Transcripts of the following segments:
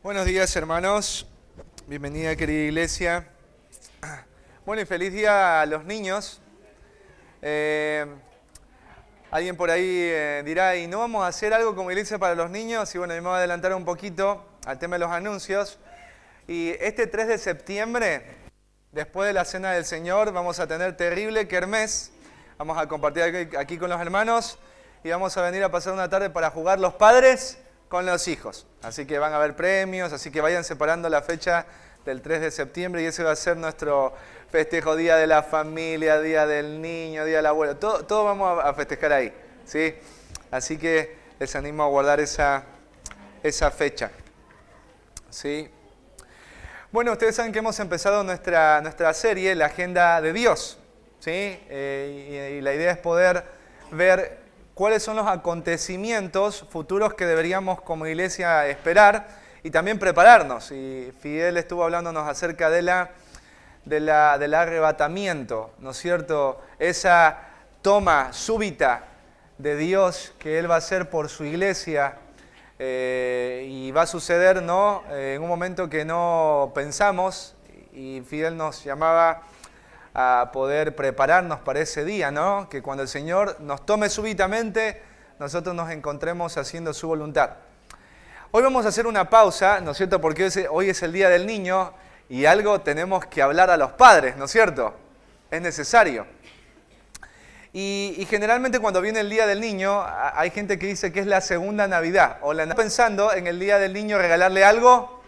Buenos días, hermanos. Bienvenida, querida iglesia. Bueno, y feliz día a los niños. Alguien por ahí dirá, ¿y no vamos a hacer algo como iglesia para los niños? Y bueno, me voy a adelantar un poquito al tema de los anuncios. Y este 3 de septiembre, después de la Cena del Señor, vamos a tener terrible kermés. Vamos a compartir aquí con los hermanos y vamos a venir a pasar una tarde para jugar los padres con los hijos. Así que van a haber premios, así que vayan separando la fecha del 3 de septiembre y ese va a ser nuestro festejo, Día de la Familia, Día del Niño, Día del Abuelo. Todo vamos a festejar ahí, ¿sí? Así que les animo a guardar esa fecha, ¿sí? Bueno, ustedes saben que hemos empezado nuestra serie, La Agenda de Dios, ¿sí? Y la idea es poder ver cuáles son los acontecimios futuros que deberíamos como iglesia esperar y también prepararnos. Y Fidel estuvo hablándonos acerca del arrebatamiento, ¿no es cierto? Esa toma súbita de Dios que Él va a hacer por su iglesia y va a suceder, ¿no? En un momento que no pensamos, y Fidel nos llamaba a poder prepararnos para ese día, ¿no? Que cuando el Señor nos tome súbitamente, nosotros nos encontremos haciendo su voluntad. Hoy vamos a hacer una pausa, ¿no es cierto? Porque hoy es el Día del Niño y algo tenemos que hablar a los padres, ¿no es cierto? Es necesario. Y generalmente cuando viene el Día del Niño, hay gente que dice que es la segunda Navidad. O pensando en el Día del Niño regalarle algo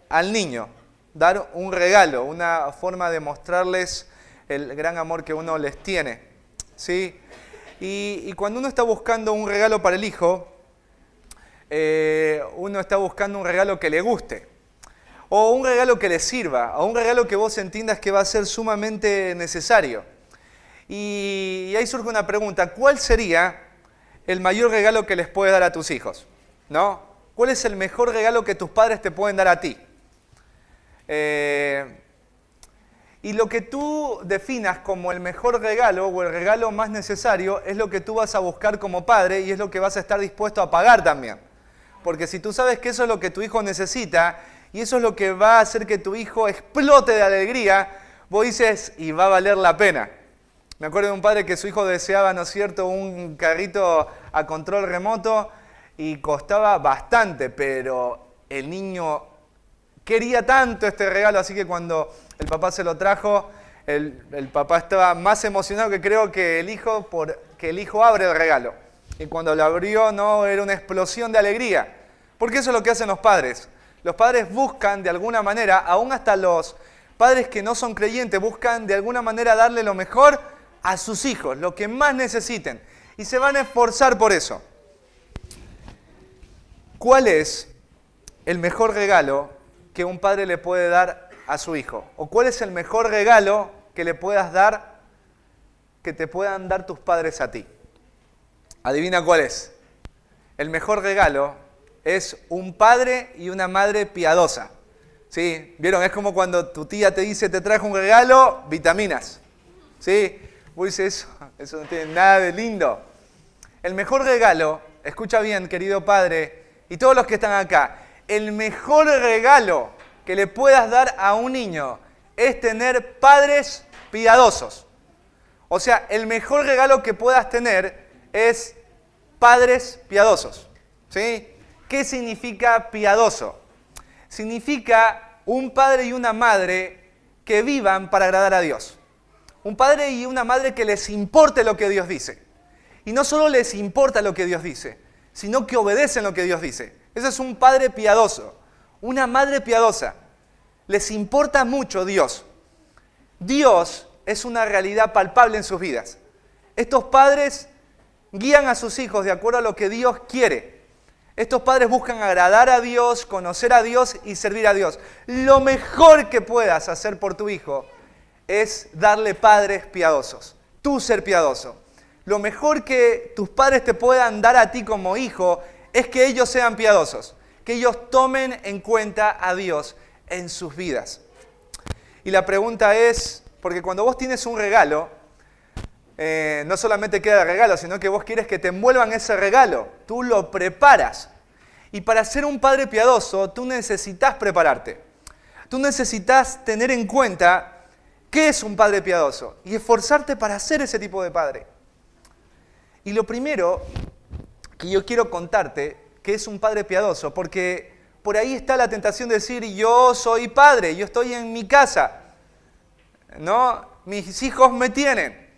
al niño. Dar un regalo, una forma de mostrarles el gran amor que uno les tiene, ¿sí? Y cuando uno está buscando un regalo para el hijo, uno está buscando un regalo que le guste, o un regalo que le sirva, o un regalo que vos entiendas que va a ser sumamente necesario. Y ahí surge una pregunta, ¿cuál sería el mayor regalo que les puedes dar a tus hijos? ¿No? ¿Cuál es el mejor regalo que tus padres te pueden dar a ti? Y lo que tú definas como el mejor regalo o el regalo más necesario es lo que tú vas a buscar como padre y es lo que vas a estar dispuesto a pagar también. Porque si tú sabes que eso es lo que tu hijo necesita y eso es lo que va a hacer que tu hijo explote de alegría, vos dices, y va a valer la pena. Me acuerdo de un padre que su hijo deseaba, ¿no es cierto?, un carrito a control remoto y costaba bastante, pero el niño quería tanto este regalo, así que cuando el papá se lo trajo, el papá estaba más emocionado que creo que el hijo, porque el hijo abre el regalo. Y cuando lo abrió, no, era una explosión de alegría. Porque eso es lo que hacen los padres. Los padres buscan de alguna manera, aún hasta los padres que no son creyentes, buscan de alguna manera darle lo mejor a sus hijos, lo que más necesiten. Y se van a esforzar por eso. ¿Cuál es el mejor regalo que un padre le puede dar a su hijo? ¿O cuál es el mejor regalo que le puedas dar, que te puedan dar tus padres a ti? Adivina cuál es. El mejor regalo es un padre y una madre piadosa. ¿Sí? ¿Vieron? Es como cuando tu tía te dice, te trajo un regalo, vitaminas. ¿Sí? Vos dices, eso no tiene nada de lindo. El mejor regalo, escucha bien, querido padre, y todos los que están acá, el mejor regalo que le puedas dar a un niño es tener padres piadosos. O sea, el mejor regalo que puedas tener es padres piadosos. ¿Sí? ¿Qué significa piadoso? Significa un padre y una madre que vivan para agradar a Dios. Un padre y una madre que les importe lo que Dios dice. Y no solo les importa lo que Dios dice, sino que obedecen lo que Dios dice. Ese es un padre piadoso, una madre piadosa. Les importa mucho Dios. Dios es una realidad palpable en sus vidas. Estos padres guían a sus hijos de acuerdo a lo que Dios quiere. Estos padres buscan agradar a Dios, conocer a Dios y servir a Dios. Lo mejor que puedas hacer por tu hijo es darle padres piadosos. Tú ser piadoso. Lo mejor que tus padres te puedan dar a ti como hijo es que ellos sean piadosos, que ellos tomen en cuenta a Dios en sus vidas. Y la pregunta es, porque cuando vos tienes un regalo, no solamente queda el regalo, sino que vos quieres que te envuelvan ese regalo, tú lo preparas. Y para ser un padre piadoso, tú necesitas prepararte. Tú necesitas tener en cuenta qué es un padre piadoso y esforzarte para ser ese tipo de padre. Y lo primero que yo quiero contarte, que es un padre piadoso, porque por ahí está la tentación de decir, yo soy padre, yo estoy en mi casa, ¿no? Mis hijos me tienen,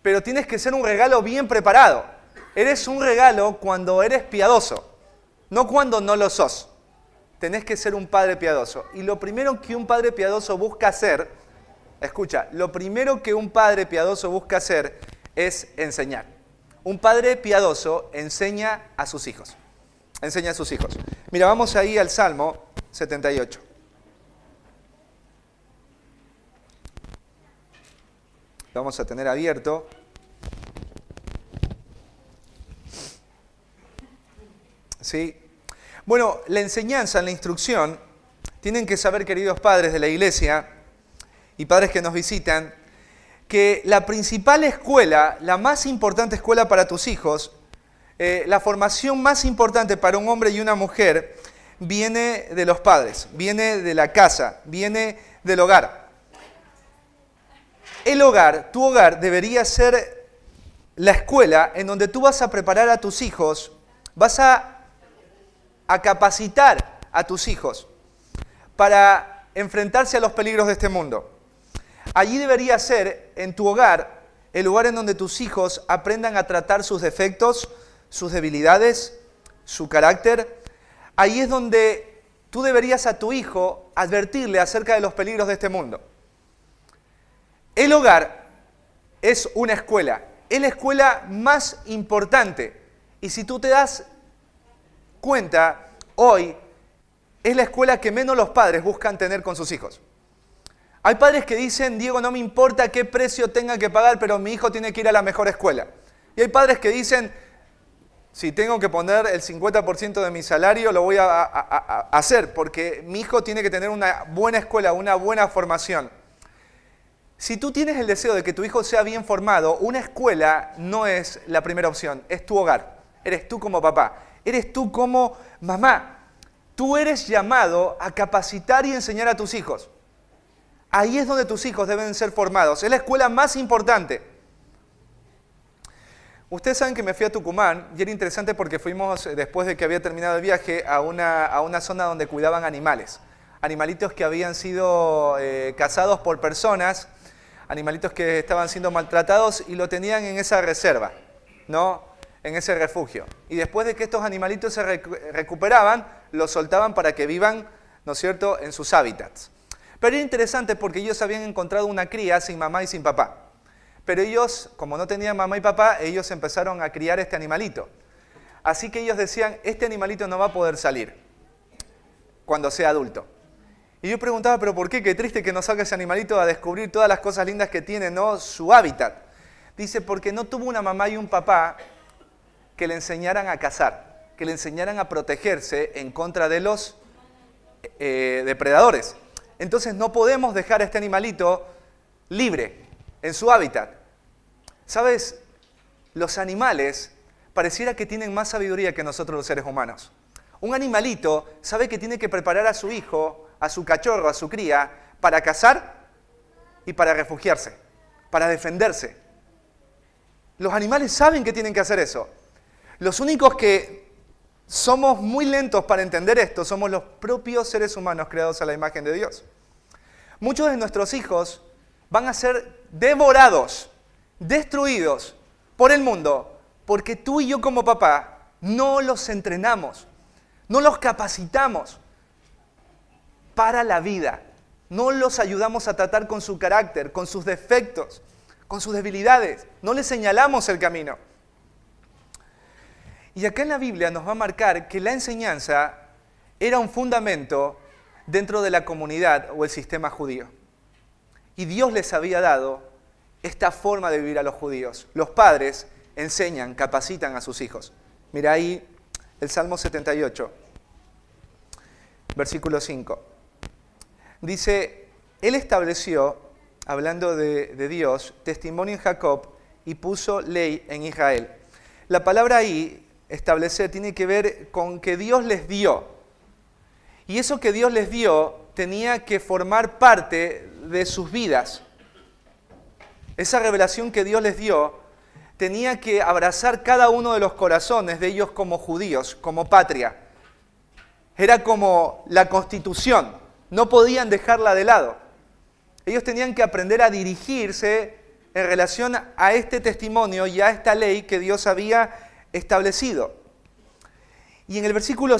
pero tienes que ser un regalo bien preparado. Eres un regalo cuando eres piadoso, no cuando no lo sos. Tenés que ser un padre piadoso. Y lo primero que un padre piadoso busca hacer, escucha, lo primero que un padre piadoso busca hacer es enseñar. Un padre piadoso enseña a sus hijos. Enseña a sus hijos. Mira, vamos ahí al Salmo 78. Lo vamos a tener abierto. ¿Sí? Bueno, la enseñanza, la instrucción, tienen que saber, queridos padres de la iglesia y padres que nos visitan, que la principal escuela, la más importante escuela para tus hijos, la formación más importante para un hombre y una mujer, viene de los padres, viene de la casa, viene del hogar. El hogar, tu hogar, debería ser la escuela en donde tú vas a preparar a tus hijos, vas a capacitar a tus hijos para enfrentarse a los peligros de este mundo. Allí debería ser, en tu hogar, el lugar en donde tus hijos aprendan a tratar sus defectos, sus debilidades, su carácter. Ahí es donde tú deberías a tu hijo advertirle acerca de los peligros de este mundo. El hogar es una escuela, es la escuela más importante. Y si tú te das cuenta, hoy es la escuela que menos los padres buscan tener con sus hijos. Hay padres que dicen, Diego, no me importa qué precio tenga que pagar, pero mi hijo tiene que ir a la mejor escuela. Y hay padres que dicen, si tengo que poner el 50% de mi salario, lo voy a hacer, porque mi hijo tiene que tener una buena escuela, una buena formación. Si tú tienes el deseo de que tu hijo sea bien formado, una escuela no es la primera opción, es tu hogar. Eres tú como papá, eres tú como mamá. Tú eres llamado a capacitar y enseñar a tus hijos. Ahí es donde tus hijos deben ser formados. Es la escuela más importante. Ustedes saben que me fui a Tucumán y era interesante porque fuimos, después de que había terminado el viaje, a una zona donde cuidaban animales. Animalitos que habían sido cazados por personas, animalitos que estaban siendo maltratados y lo tenían en esa reserva, ¿no? En ese refugio. Y después de que estos animalitos se recuperaban, los soltaban para que vivan, ¿no es cierto?, en sus hábitats. Pero era interesante porque ellos habían encontrado una cría sin mamá y sin papá. Pero ellos, como no tenían mamá y papá, ellos empezaron a criar este animalito. Así que ellos decían, este animalito no va a poder salir cuando sea adulto. Y yo preguntaba, ¿pero por qué? Qué triste que no salga ese animalito a descubrir todas las cosas lindas que tiene, ¿no?, su hábitat. Dice, porque no tuvo una mamá y un papá que le enseñaran a cazar, que le enseñaran a protegerse en contra de los depredadores. Entonces no podemos dejar a este animalito libre en su hábitat. ¿Sabes? Los animales pareciera que tienen más sabiduría que nosotros los seres humanos. Un animalito sabe que tiene que preparar a su hijo, a su cachorro, a su cría, para cazar y para refugiarse, para defenderse. Los animales saben que tienen que hacer eso. Los únicos que somos muy lentos para entender esto somos los propios seres humanos creados a la imagen de Dios. Muchos de nuestros hijos van a ser devorados, destruidos por el mundo, porque tú y yo como papá no los entrenamos, no los capacitamos para la vida, no los ayudamos a tratar con su carácter, con sus defectos, con sus debilidades, no les señalamos el camino. Y acá en la Biblia nos va a marcar que la enseñanza era un fundamento dentro de la comunidad o el sistema judío. Y Dios les había dado esta forma de vivir a los judíos. Los padres enseñan, capacitan a sus hijos. Mira ahí el Salmo 78, versículo 5. Dice, Él estableció, hablando de Dios, testimonio en Jacob y puso ley en Israel. La palabra ahí establecer tiene que ver con que Dios les dio. Y eso que Dios les dio tenía que formar parte de sus vidas. Esa revelación que Dios les dio tenía que abrazar cada uno de los corazones de ellos como judíos, como patria. Era como la Constitución, no podían dejarla de lado. Ellos tenían que aprender a dirigirse en relación a este testimonio y a esta ley que Dios había establecido. Y en el versículo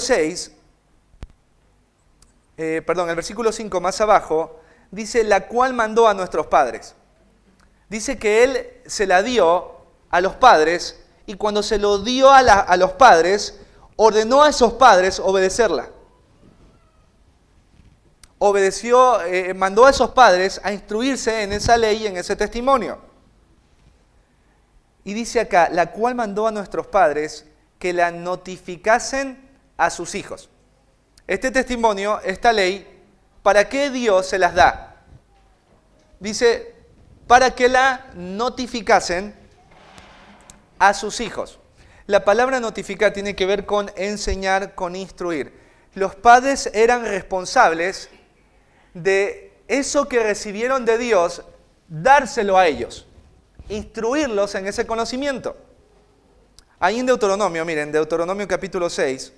5 más abajo, dice, la cual mandó a nuestros padres. Dice que Él se la dio a los padres y cuando se lo dio a los padres, ordenó a esos padres obedecerla. Mandó a esos padres a instruirse en esa ley y en ese testimonio. Y dice acá, la cual mandó a nuestros padres que la notificasen a sus hijos. Este testimonio, esta ley, ¿para qué Dios se las da? Dice, para que la notificasen a sus hijos. La palabra notificar tiene que ver con enseñar, con instruir. Los padres eran responsables de eso que recibieron de Dios, dárselo a ellos, instruirlos en ese conocimiento. Ahí en Deuteronomio, miren, Deuteronomio capítulo 6,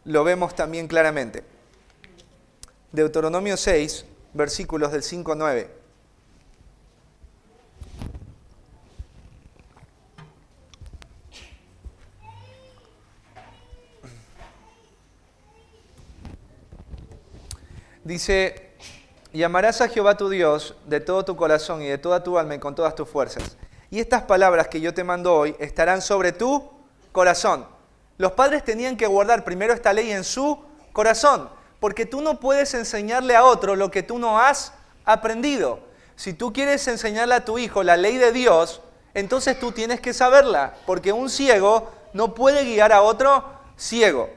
lo vemos también claramente. Deuteronomio 6, versículos del 5 al 9. Dice, y amarás a Jehová tu Dios de todo tu corazón y de toda tu alma y con todas tus fuerzas. Y estas palabras que yo te mando hoy estarán sobre tu corazón. Los padres tenían que guardar primero esta ley en su corazón, porque tú no puedes enseñarle a otro lo que tú no has aprendido. Si tú quieres enseñarle a tu hijo la ley de Dios, entonces tú tienes que saberla, porque un ciego no puede guiar a otro ciego.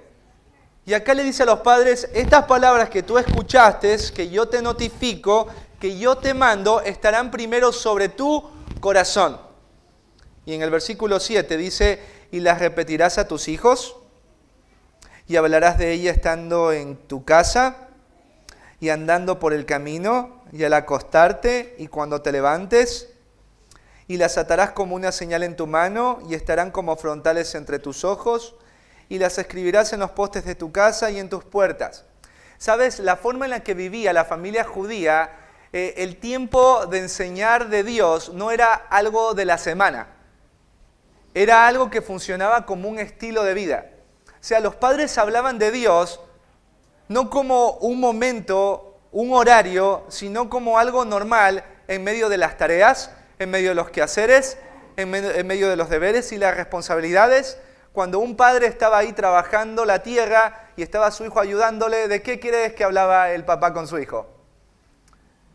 Y acá le dice a los padres, estas palabras que tú escuchaste, que yo te notifico, que yo te mando, estarán primero sobre tu corazón. Y en el versículo 7 dice, y las repetirás a tus hijos, y hablarás de ella estando en tu casa, y andando por el camino, y al acostarte, y cuando te levantes, y las atarás como una señal en tu mano, y estarán como frontales entre tus ojos, y las escribirás en los postes de tu casa y en tus puertas. ¿Sabes? La forma en la que vivía la familia judía, el tiempo de enseñar de Dios no era algo de la semana. Era algo que funcionaba como un estilo de vida. O sea, los padres hablaban de Dios no como un momento, un horario, sino como algo normal en medio de las tareas, en medio de los quehaceres, en medio de los deberes y las responsabilidades. Cuando un padre estaba ahí trabajando la tierra y estaba su hijo ayudándole, ¿de qué crees que hablaba el papá con su hijo?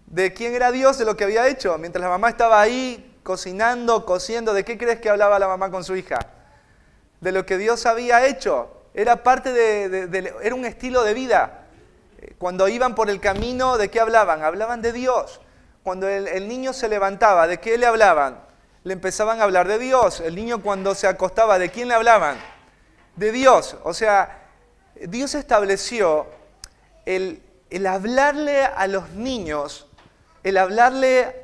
¿De quién era Dios, de lo que había hecho? Mientras la mamá estaba ahí cocinando, cociendo, ¿de qué crees que hablaba la mamá con su hija? De lo que Dios había hecho. Era parte era un estilo de vida. Cuando iban por el camino, ¿de qué hablaban? Hablaban de Dios. Cuando el niño se levantaba, ¿de qué le hablaban? Le empezaban a hablar de Dios. El niño cuando se acostaba, ¿de quién le hablaban? De Dios. O sea, Dios estableció el hablarle a los niños, el hablarle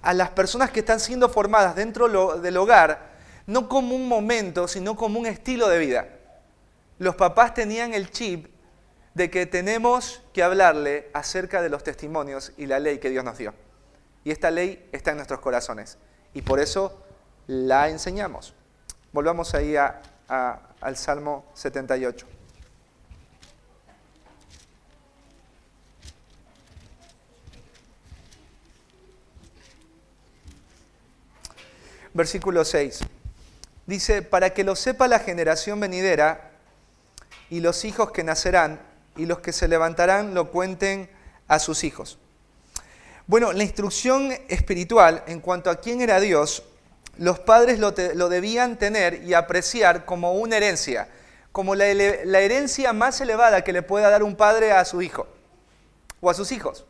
a las personas que están siendo formadas dentro del hogar, no como un momento, sino como un estilo de vida. Los papás tenían el chip de que tenemos que hablarle acerca de los testimonios y la ley que Dios nos dio. Y esta ley está en nuestros corazones. Y por eso la enseñamos. Volvamos ahí al Salmo 78. Versículo 6. Dice, para que lo sepa la generación venidera y los hijos que nacerán y los que se levantarán lo cuenten a sus hijos. Bueno, la instrucción espiritual en cuanto a quién era Dios, los padres lo debían tener y apreciar como una herencia, como la herencia más elevada que le pueda dar un padre a su hijo o a sus hijos.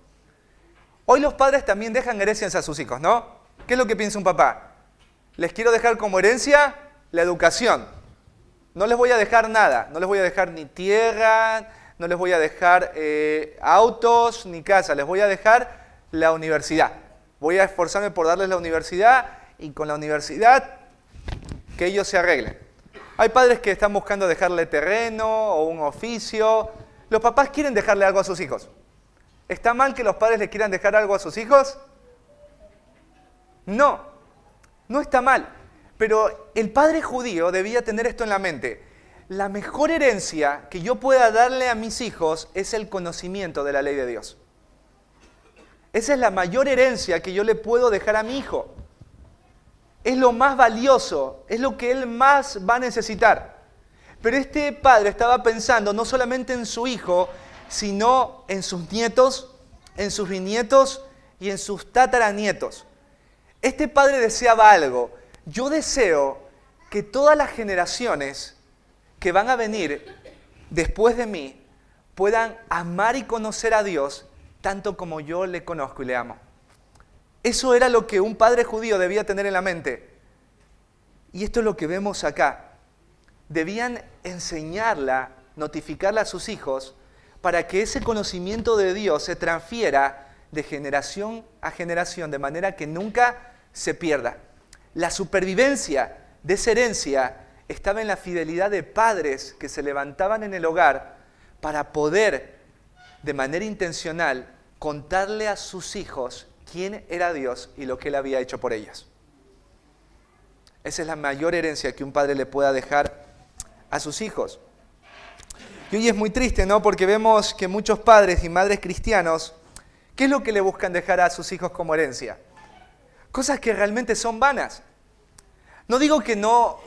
Hoy los padres también dejan herencias a sus hijos, ¿no? ¿Qué es lo que piensa un papá? les quiero dejar como herencia la educación. No les voy a dejar nada, no les voy a dejar ni tierra, no les voy a dejar autos ni casa, les voy a dejar la universidad. Voy a esforzarme por darles la universidad y con la universidad que ellos se arreglen. Hay padres que están buscando dejarle terreno o un oficio. Los papás quieren dejarle algo a sus hijos. ¿Está mal que los padres le quieran dejar algo a sus hijos? No, no está mal. Pero el padre judío debía tener esto en la mente. La mejor herencia que yo pueda darle a mis hijos es el conocimiento de la ley de Dios. Esa es la mayor herencia que yo le puedo dejar a mi hijo. Es lo más valioso, es lo que él más va a necesitar. Pero este padre estaba pensando no solamente en su hijo, sino en sus nietos, en sus bisnietos y en sus tataranietos. Este padre deseaba algo. Yo deseo que todas las generaciones que van a venir después de mí puedan amar y conocer a Dios tanto como yo le conozco y le amo. Eso era lo que un padre judío debía tener en la mente. Y esto es lo que vemos acá. Debían enseñarla, notificarla a sus hijos para que ese conocimiento de Dios se transfiera de generación a generación de manera que nunca se pierda. La supervivencia de esa herencia estaba en la fidelidad de padres que se levantaban en el hogar para poder, de manera intencional, contarle a sus hijos quién era Dios y lo que Él había hecho por ellos. Esa es la mayor herencia que un padre le pueda dejar a sus hijos. Y hoy es muy triste, ¿no? Porque vemos que muchos padres y madres cristianos, ¿qué es lo que le buscan dejar a sus hijos como herencia? Cosas que realmente son vanas. No digo que no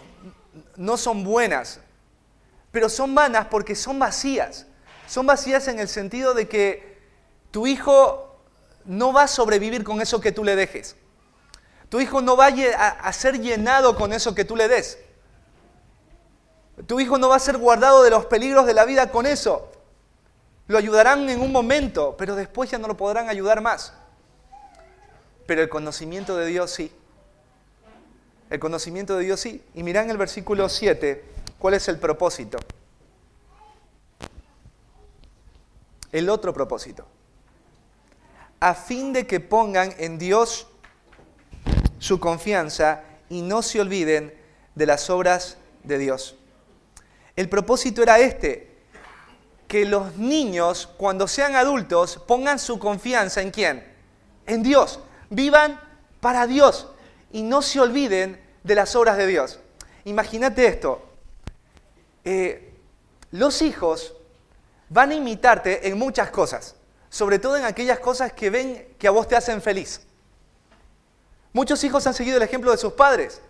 son buenas, pero son vanas porque son vacías. Son vacías en el sentido de que tu hijo no va a sobrevivir con eso que tú le dejes. Tu hijo no va a ser llenado con eso que tú le des. Tu hijo no va a ser guardado de los peligros de la vida con eso. Lo ayudarán en un momento, pero después ya no lo podrán ayudar más. Pero el conocimiento de Dios sí. El conocimiento de Dios sí. Y mirá en el versículo 7, ¿cuál es el propósito? El otro propósito. A fin de que pongan en Dios su confianza y no se olviden de las obras de Dios. El propósito era este, que los niños, cuando sean adultos, pongan su confianza ¿en quién? En Dios. Vivan para Dios y no se olviden de las obras de Dios. Imagínate esto. Los hijos van a imitarte en muchas cosas, sobre todo en aquellas cosas que ven que a vos te hacen feliz. Muchos hijos han seguido el ejemplo de sus padres,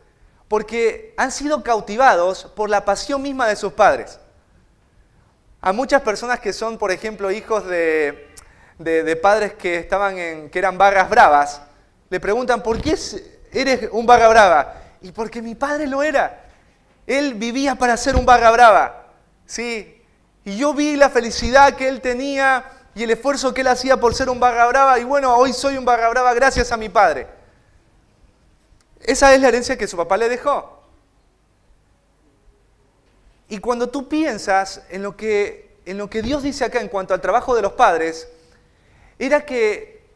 porque han sido cautivados por la pasión misma de sus padres. A muchas personas que son, por ejemplo, hijos de padres que eran barras bravas, le preguntan, ¿por qué eres un barra brava? Y porque mi padre lo era. Él vivía para ser un barra brava. ¿Sí? Y yo vi la felicidad que él tenía y el esfuerzo que él hacía por ser un barra brava. Y bueno, hoy soy un barra brava gracias a mi padre. Esa es la herencia que su papá le dejó. Y cuando tú piensas en lo que Dios dice acá en cuanto al trabajo de los padres, era que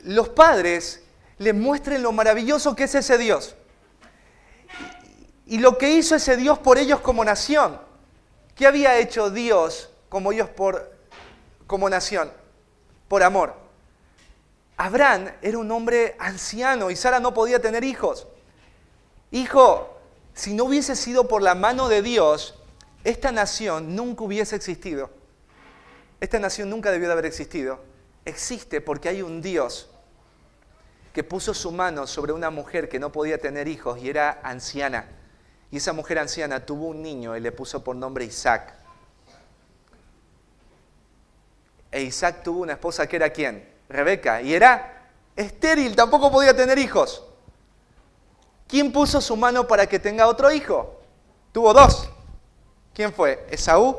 los padres les muestren lo maravilloso que es ese Dios. Y lo que hizo ese Dios por ellos como nación. ¿Qué había hecho Dios como ellos como nación? Por amor. Abraham era un hombre anciano y Sara no podía tener hijos. Hijo, si no hubiese sido por la mano de Dios, esta nación nunca hubiese existido. Esta nación nunca debió de haber existido. Existe porque hay un Dios que puso su mano sobre una mujer que no podía tener hijos y era anciana. Y esa mujer anciana tuvo un niño y le puso por nombre Isaac. E Isaac tuvo una esposa que era ¿quién? Rebeca. Y era estéril, tampoco podía tener hijos. ¿Quién puso su mano para que tenga otro hijo? Tuvo dos. ¿Quién fue? Esaú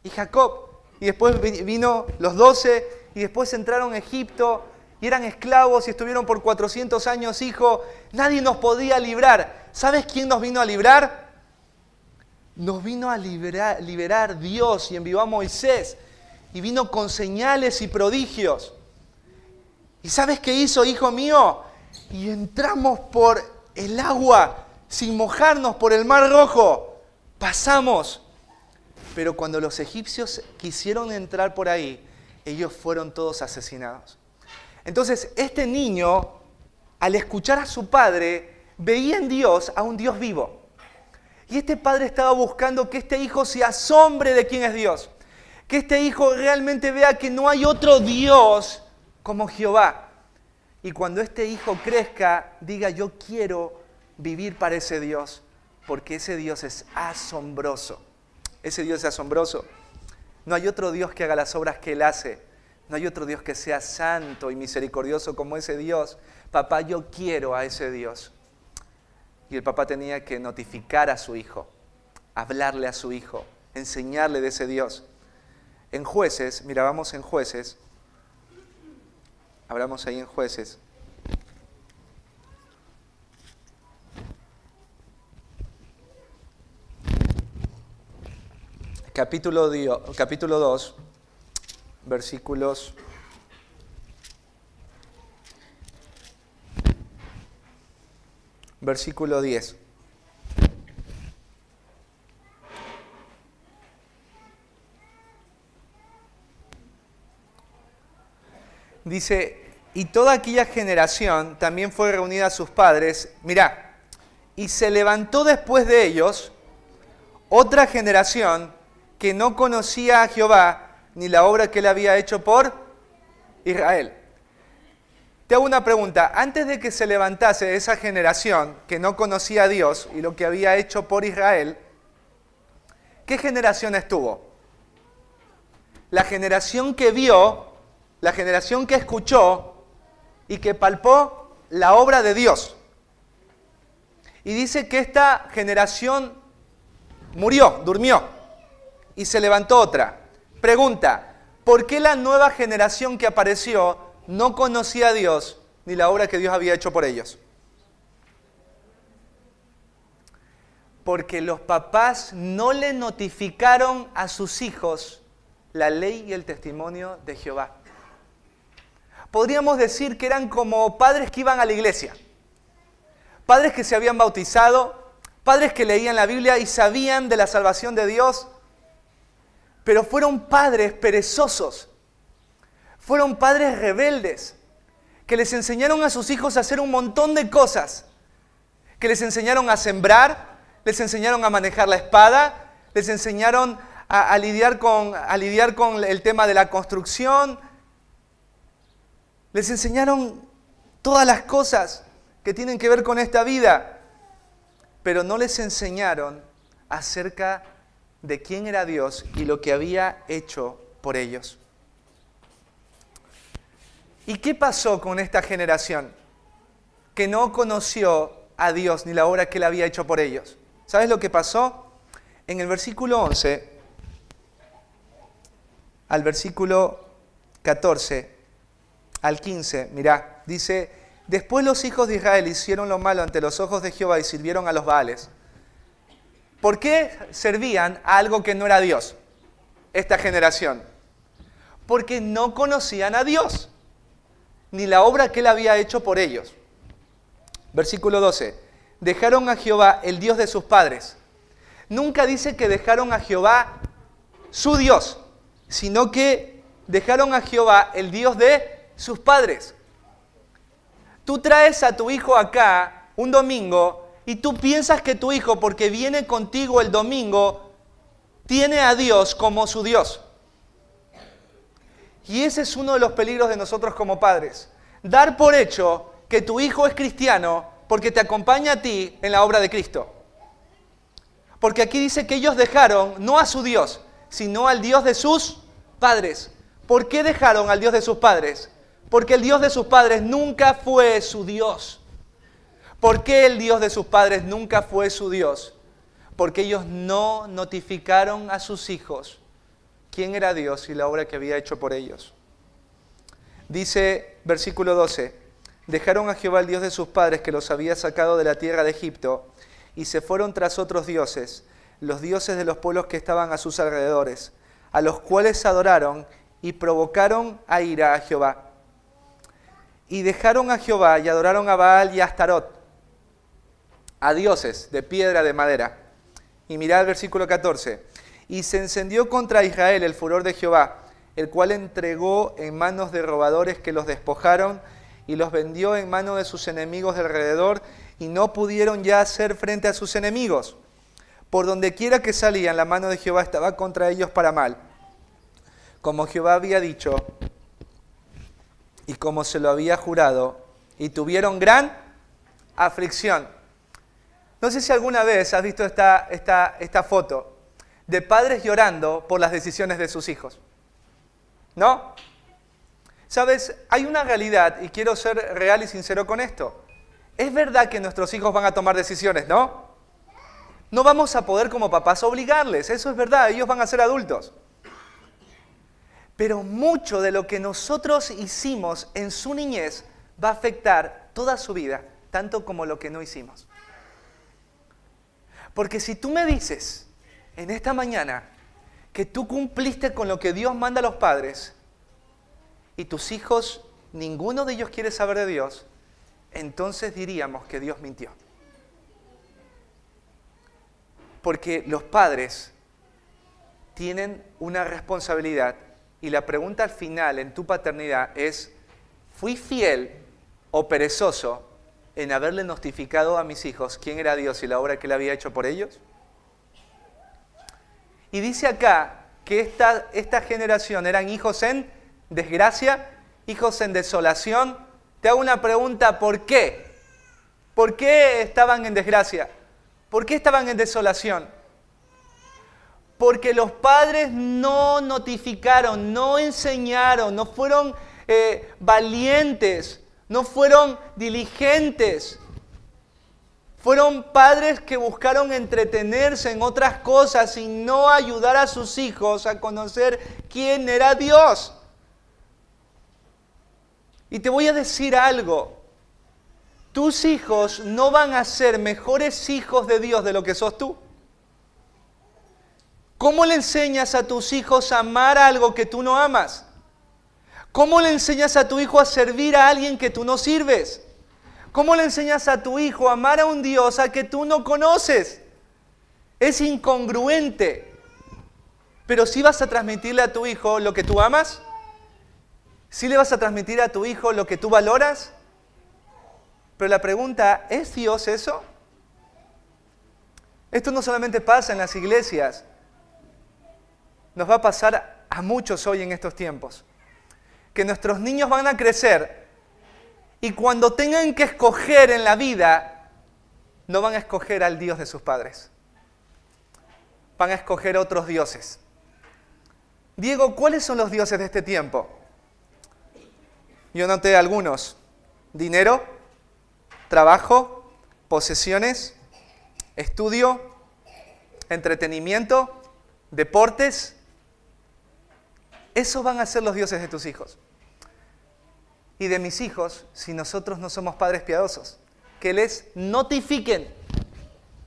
y Jacob. Y después vino los 12 y después entraron a Egipto y eran esclavos y estuvieron por 400 años, hijo. Nadie nos podía librar. ¿Sabes quién nos vino a librar? Nos vino a liberar Dios y envió a Moisés y vino con señales y prodigios. ¿Y sabes qué hizo, hijo mío? Y entramos por el agua sin mojarnos, por el Mar Rojo. Pasamos. Pero cuando los egipcios quisieron entrar por ahí, ellos fueron todos asesinados. Entonces, este niño, al escuchar a su padre, veía en Dios a un Dios vivo. Y este padre estaba buscando que este hijo se asombre de quién es Dios. Que este hijo realmente vea que no hay otro Dios como Jehová. Y cuando este hijo crezca, diga, yo quiero vivir para ese Dios, porque ese Dios es asombroso. Ese Dios es asombroso. No hay otro Dios que haga las obras que Él hace. No hay otro Dios que sea santo y misericordioso como ese Dios. Papá, yo quiero a ese Dios. Y el papá tenía que notificar a su hijo, hablarle a su hijo, enseñarle de ese Dios. En Jueces, mira, vamos en Jueces. Hablamos ahí en Jueces. Capítulo 2, versículos 10. Dice, y toda aquella generación también fue reunida a sus padres. Mirá, y se levantó después de ellos otra generación que no conocía a Jehová ni la obra que Él había hecho por Israel. Te hago una pregunta. Antes de que se levantase esa generación que no conocía a Dios y lo que había hecho por Israel, ¿qué generación estuvo? La generación que vio, la generación que escuchó y que palpó la obra de Dios. Y dice que esta generación murió, durmió, y se levantó otra. Pregunta, ¿por qué la nueva generación que apareció no conocía a Dios ni la obra que Dios había hecho por ellos? Porque los papás no le notificaron a sus hijos la ley y el testimonio de Jehová. Podríamos decir que eran como padres que iban a la iglesia, padres que se habían bautizado, padres que leían la Biblia y sabían de la salvación de Dios, pero fueron padres perezosos, fueron padres rebeldes, que les enseñaron a sus hijos a hacer un montón de cosas, que les enseñaron a sembrar, les enseñaron a manejar la espada, les enseñaron a lidiar con el tema de la construcción, les enseñaron todas las cosas que tienen que ver con esta vida, pero no les enseñaron acerca de quién era Dios y lo que había hecho por ellos. ¿Y qué pasó con esta generación que no conoció a Dios ni la obra que Él había hecho por ellos? ¿Sabes lo que pasó? En el versículo 11 al versículo 14 al 15, mirá, dice, después los hijos de Israel hicieron lo malo ante los ojos de Jehová y sirvieron a los Baales. ¿Por qué servían a algo que no era Dios? Esta generación. Porque no conocían a Dios, ni la obra que Él había hecho por ellos. Versículo 12. Dejaron a Jehová, el Dios de sus padres. Nunca dice que dejaron a Jehová su Dios, sino que dejaron a Jehová, el Dios de sus padres. Tú traes a tu hijo acá un domingo y tú piensas que tu hijo, porque viene contigo el domingo, tiene a Dios como su Dios. Y ese es uno de los peligros de nosotros como padres. Dar por hecho que tu hijo es cristiano porque te acompaña a ti en la obra de Cristo. Porque aquí dice que ellos dejaron no a su Dios, sino al Dios de sus padres. ¿Por qué dejaron al Dios de sus padres? Porque el Dios de sus padres nunca fue su Dios. ¿Por qué el Dios de sus padres nunca fue su Dios? Porque ellos no notificaron a sus hijos quién era Dios y la obra que había hecho por ellos. Dice, versículo 12, dejaron a Jehová el Dios de sus padres que los había sacado de la tierra de Egipto y se fueron tras otros dioses, los dioses de los pueblos que estaban a sus alrededores, a los cuales adoraron y provocaron a ira a Jehová. Y dejaron a Jehová y adoraron a Baal y a Astarot, a dioses de piedra, de madera. Y mirad el versículo 14. Y se encendió contra Israel el furor de Jehová, el cual entregó en manos de robadores que los despojaron y los vendió en manos de sus enemigos de alrededor, y no pudieron ya hacer frente a sus enemigos. Por donde quiera que salían, la mano de Jehová estaba contra ellos para mal, como Jehová había dicho y como se lo había jurado, y tuvieron gran aflicción. No sé si alguna vez has visto esta foto de padres llorando por las decisiones de sus hijos. ¿No? ¿Sabes? Hay una realidad, y quiero ser real y sincero con esto. Es verdad que nuestros hijos van a tomar decisiones, ¿no? No vamos a poder como papás obligarles, eso es verdad, ellos van a ser adultos. Pero mucho de lo que nosotros hicimos en su niñez va a afectar toda su vida, tanto como lo que no hicimos. Porque si tú me dices en esta mañana que tú cumpliste con lo que Dios manda a los padres y tus hijos, ninguno de ellos quiere saber de Dios, entonces diríamos que Dios mintió. Porque los padres tienen una responsabilidad y la pregunta al final en tu paternidad es, ¿fui fiel o perezoso en haberle notificado a mis hijos quién era Dios y la obra que Él había hecho por ellos? Y dice acá que esta generación eran hijos en desgracia, hijos en desolación. Te hago una pregunta, ¿por qué? ¿Por qué estaban en desgracia? ¿Por qué estaban en desolación? Porque los padres no notificaron, no enseñaron, no fueron valientes, no fueron diligentes. Fueron padres que buscaron entretenerse en otras cosas y no ayudar a sus hijos a conocer quién era Dios. Y te voy a decir algo. Tus hijos no van a ser mejores hijos de Dios de lo que sos tú. ¿Cómo le enseñas a tus hijos a amar algo que tú no amas? ¿Cómo le enseñas a tu hijo a servir a alguien que tú no sirves? ¿Cómo le enseñas a tu hijo a amar a un Dios a que tú no conoces? Es incongruente. Pero ¿sí vas a transmitirle a tu hijo lo que tú amas? ¿Sí le vas a transmitir a tu hijo lo que tú valoras? Pero la pregunta, ¿es Dios eso? Esto no solamente pasa en las iglesias. Nos va a pasar a muchos hoy en estos tiempos. Que nuestros niños van a crecer y cuando tengan que escoger en la vida, no van a escoger al Dios de sus padres. Van a escoger otros dioses. Diego, ¿cuáles son los dioses de este tiempo? Yo noté algunos. Dinero, trabajo, posesiones, estudio, entretenimiento, deportes. Esos van a ser los dioses de tus hijos. Y de mis hijos, si nosotros no somos padres piadosos. Que les notifiquen,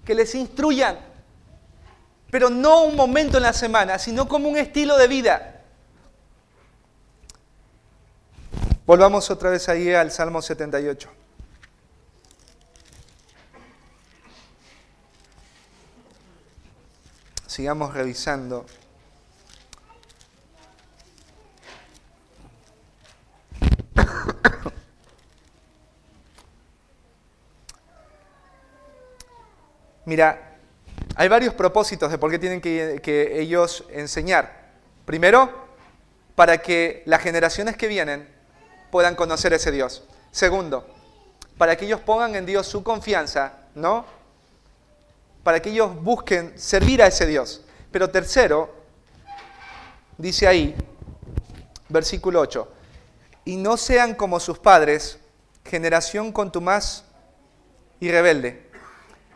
que les instruyan, pero no un momento en la semana, sino como un estilo de vida. Volvamos otra vez ahí al Salmo 78. Sigamos revisando. Mira, hay varios propósitos de por qué tienen que ellos enseñar. Primero, para que las generaciones que vienen puedan conocer ese Dios. Segundo, para que ellos pongan en Dios su confianza, ¿no? Para que ellos busquen servir a ese Dios. Pero tercero, dice ahí, versículo 8, y no sean como sus padres, generación contumaz y rebelde,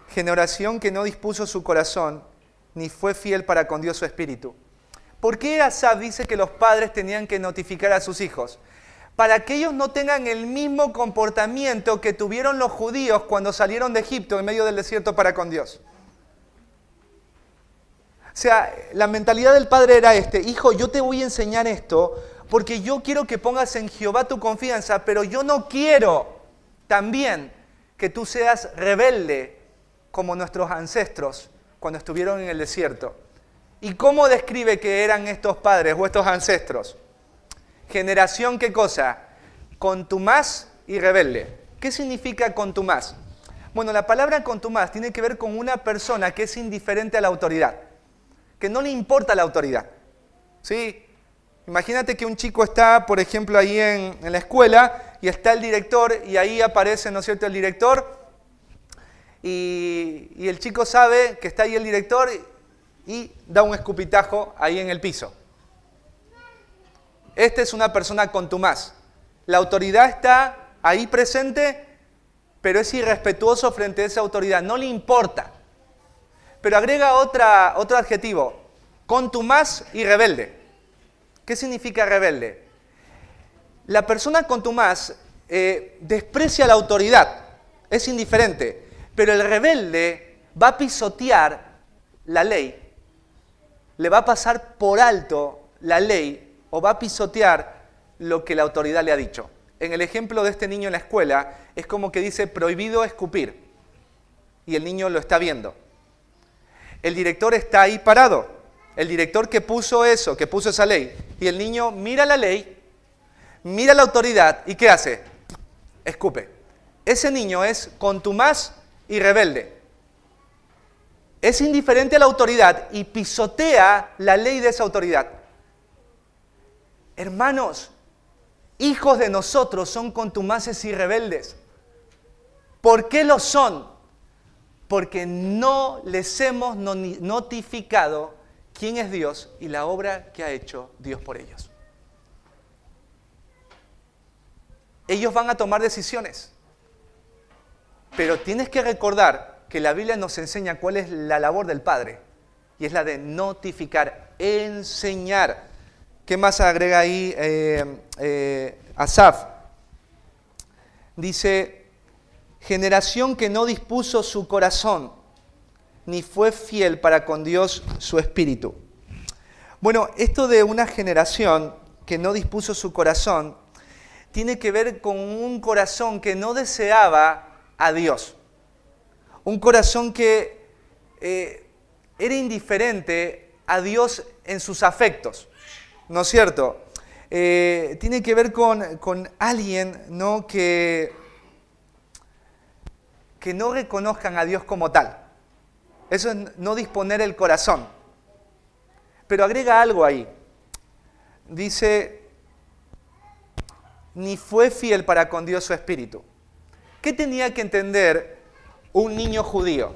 generación que no dispuso su corazón, ni fue fiel para con Dios su espíritu. ¿Por qué Asaf dice que los padres tenían que notificar a sus hijos? para que ellos no tengan el mismo comportamiento que tuvieron los judíos cuando salieron de Egipto en medio del desierto para con Dios. O sea, la mentalidad del padre era hijo, yo te voy a enseñar esto porque yo quiero que pongas en Jehová tu confianza, pero yo no quiero también que tú seas rebelde como nuestros ancestros cuando estuvieron en el desierto. ¿Y cómo describe que eran estos padres o estos ancestros? Generación, ¿qué cosa? Contumaz y rebelde. ¿Qué significa contumaz? Bueno, la palabra contumaz tiene que ver con una persona que es indiferente a la autoridad, que no le importa la autoridad. ¿Sí? Imagínate que un chico está, por ejemplo, ahí en la escuela y está el director y ahí aparece, ¿no es cierto?, el director y el chico sabe que está ahí el director y da un escupitajo ahí en el piso. Esta es una persona contumaz. La autoridad está ahí presente, pero es irrespetuoso frente a esa autoridad, no le importa. Pero agrega otro adjetivo, contumaz y rebelde. ¿Qué significa rebelde? La persona contumaz desprecia la autoridad, es indiferente, pero el rebelde va a pisotear la ley, le va a pasar por alto la ley o va a pisotear lo que la autoridad le ha dicho. En el ejemplo de este niño en la escuela, es como que dice prohibido escupir y el niño lo está viendo. El director está ahí parado, el director que puso eso, que puso esa ley, y el niño mira la ley, mira la autoridad y ¿qué hace? Escupe. Ese niño es contumaz y rebelde. Es indiferente a la autoridad y pisotea la ley de esa autoridad. Hermanos, hijos de nosotros son contumaces y rebeldes. ¿Por qué lo son? Porque no les hemos notificado quién es Dios y la obra que ha hecho Dios por ellos. Ellos van a tomar decisiones, pero tienes que recordar que la Biblia nos enseña cuál es la labor del Padre, y es la de notificar, enseñar. ¿Qué más agrega ahí Asaf? Dice, generación que no dispuso su corazón, ni fue fiel para con Dios su espíritu. Bueno, esto de una generación que no dispuso su corazón, tiene que ver con un corazón que no deseaba a Dios. Un corazón que era indiferente a Dios en sus afectos. ¿No es cierto? Tiene que ver con alguien, ¿no?, que no reconozcan a Dios como tal. Eso es no disponer el corazón. Pero agrega algo ahí. Dice, ni fue fiel para con Dios su espíritu. ¿Qué tenía que entender un niño judío?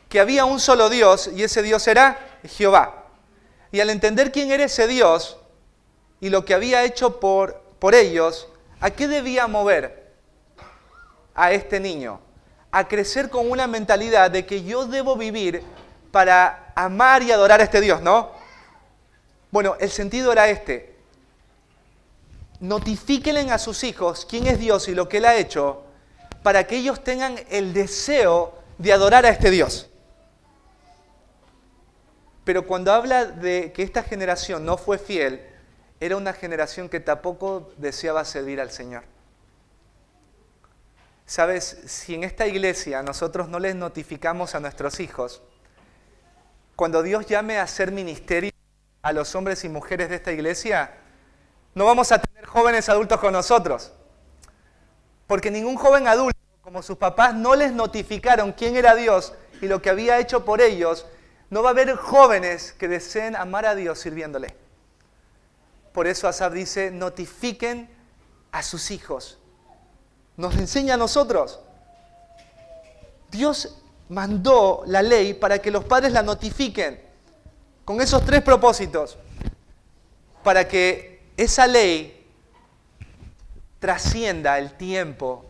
Que había un solo Dios y ese Dios era Jehová. Y al entender quién era ese Dios y lo que había hecho por ellos, ¿a qué debía mover a este niño? A crecer con una mentalidad de que yo debo vivir para amar y adorar a este Dios, ¿no? Bueno, el sentido era este. Notifíquenle a sus hijos quién es Dios y lo que Él ha hecho para que ellos tengan el deseo de adorar a este Dios. Pero cuando habla de que esta generación no fue fiel, era una generación que tampoco deseaba servir al Señor. ¿Sabes? Si en esta iglesia nosotros no les notificamos a nuestros hijos, cuando Dios llame a hacer ministerio a los hombres y mujeres de esta iglesia, no vamos a tener jóvenes adultos con nosotros. Porque ningún joven adulto, como sus papás no les notificaron quién era Dios y lo que había hecho por ellos, no va a haber jóvenes que deseen amar a Dios sirviéndole. Por eso Asaf dice, notifiquen a sus hijos. Nos enseña a nosotros. Dios mandó la ley para que los padres la notifiquen con esos 3 propósitos. Para que esa ley trascienda el tiempo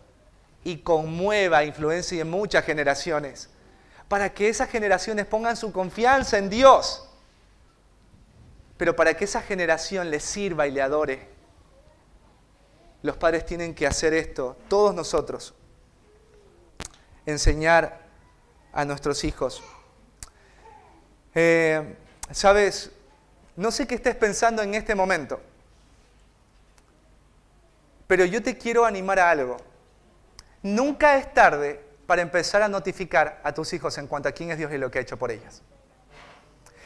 y conmueva, influencie en muchas generaciones. Para que esas generaciones pongan su confianza en Dios. Pero para que esa generación le sirva y le adore. los padres tienen que hacer esto, todos nosotros. Enseñar a nuestros hijos. ¿Sabes? No sé qué estés pensando en este momento, pero yo te quiero animar a algo. Nunca es tarde para empezar a notificar a tus hijos en cuanto a quién es Dios y lo que ha hecho por ellas.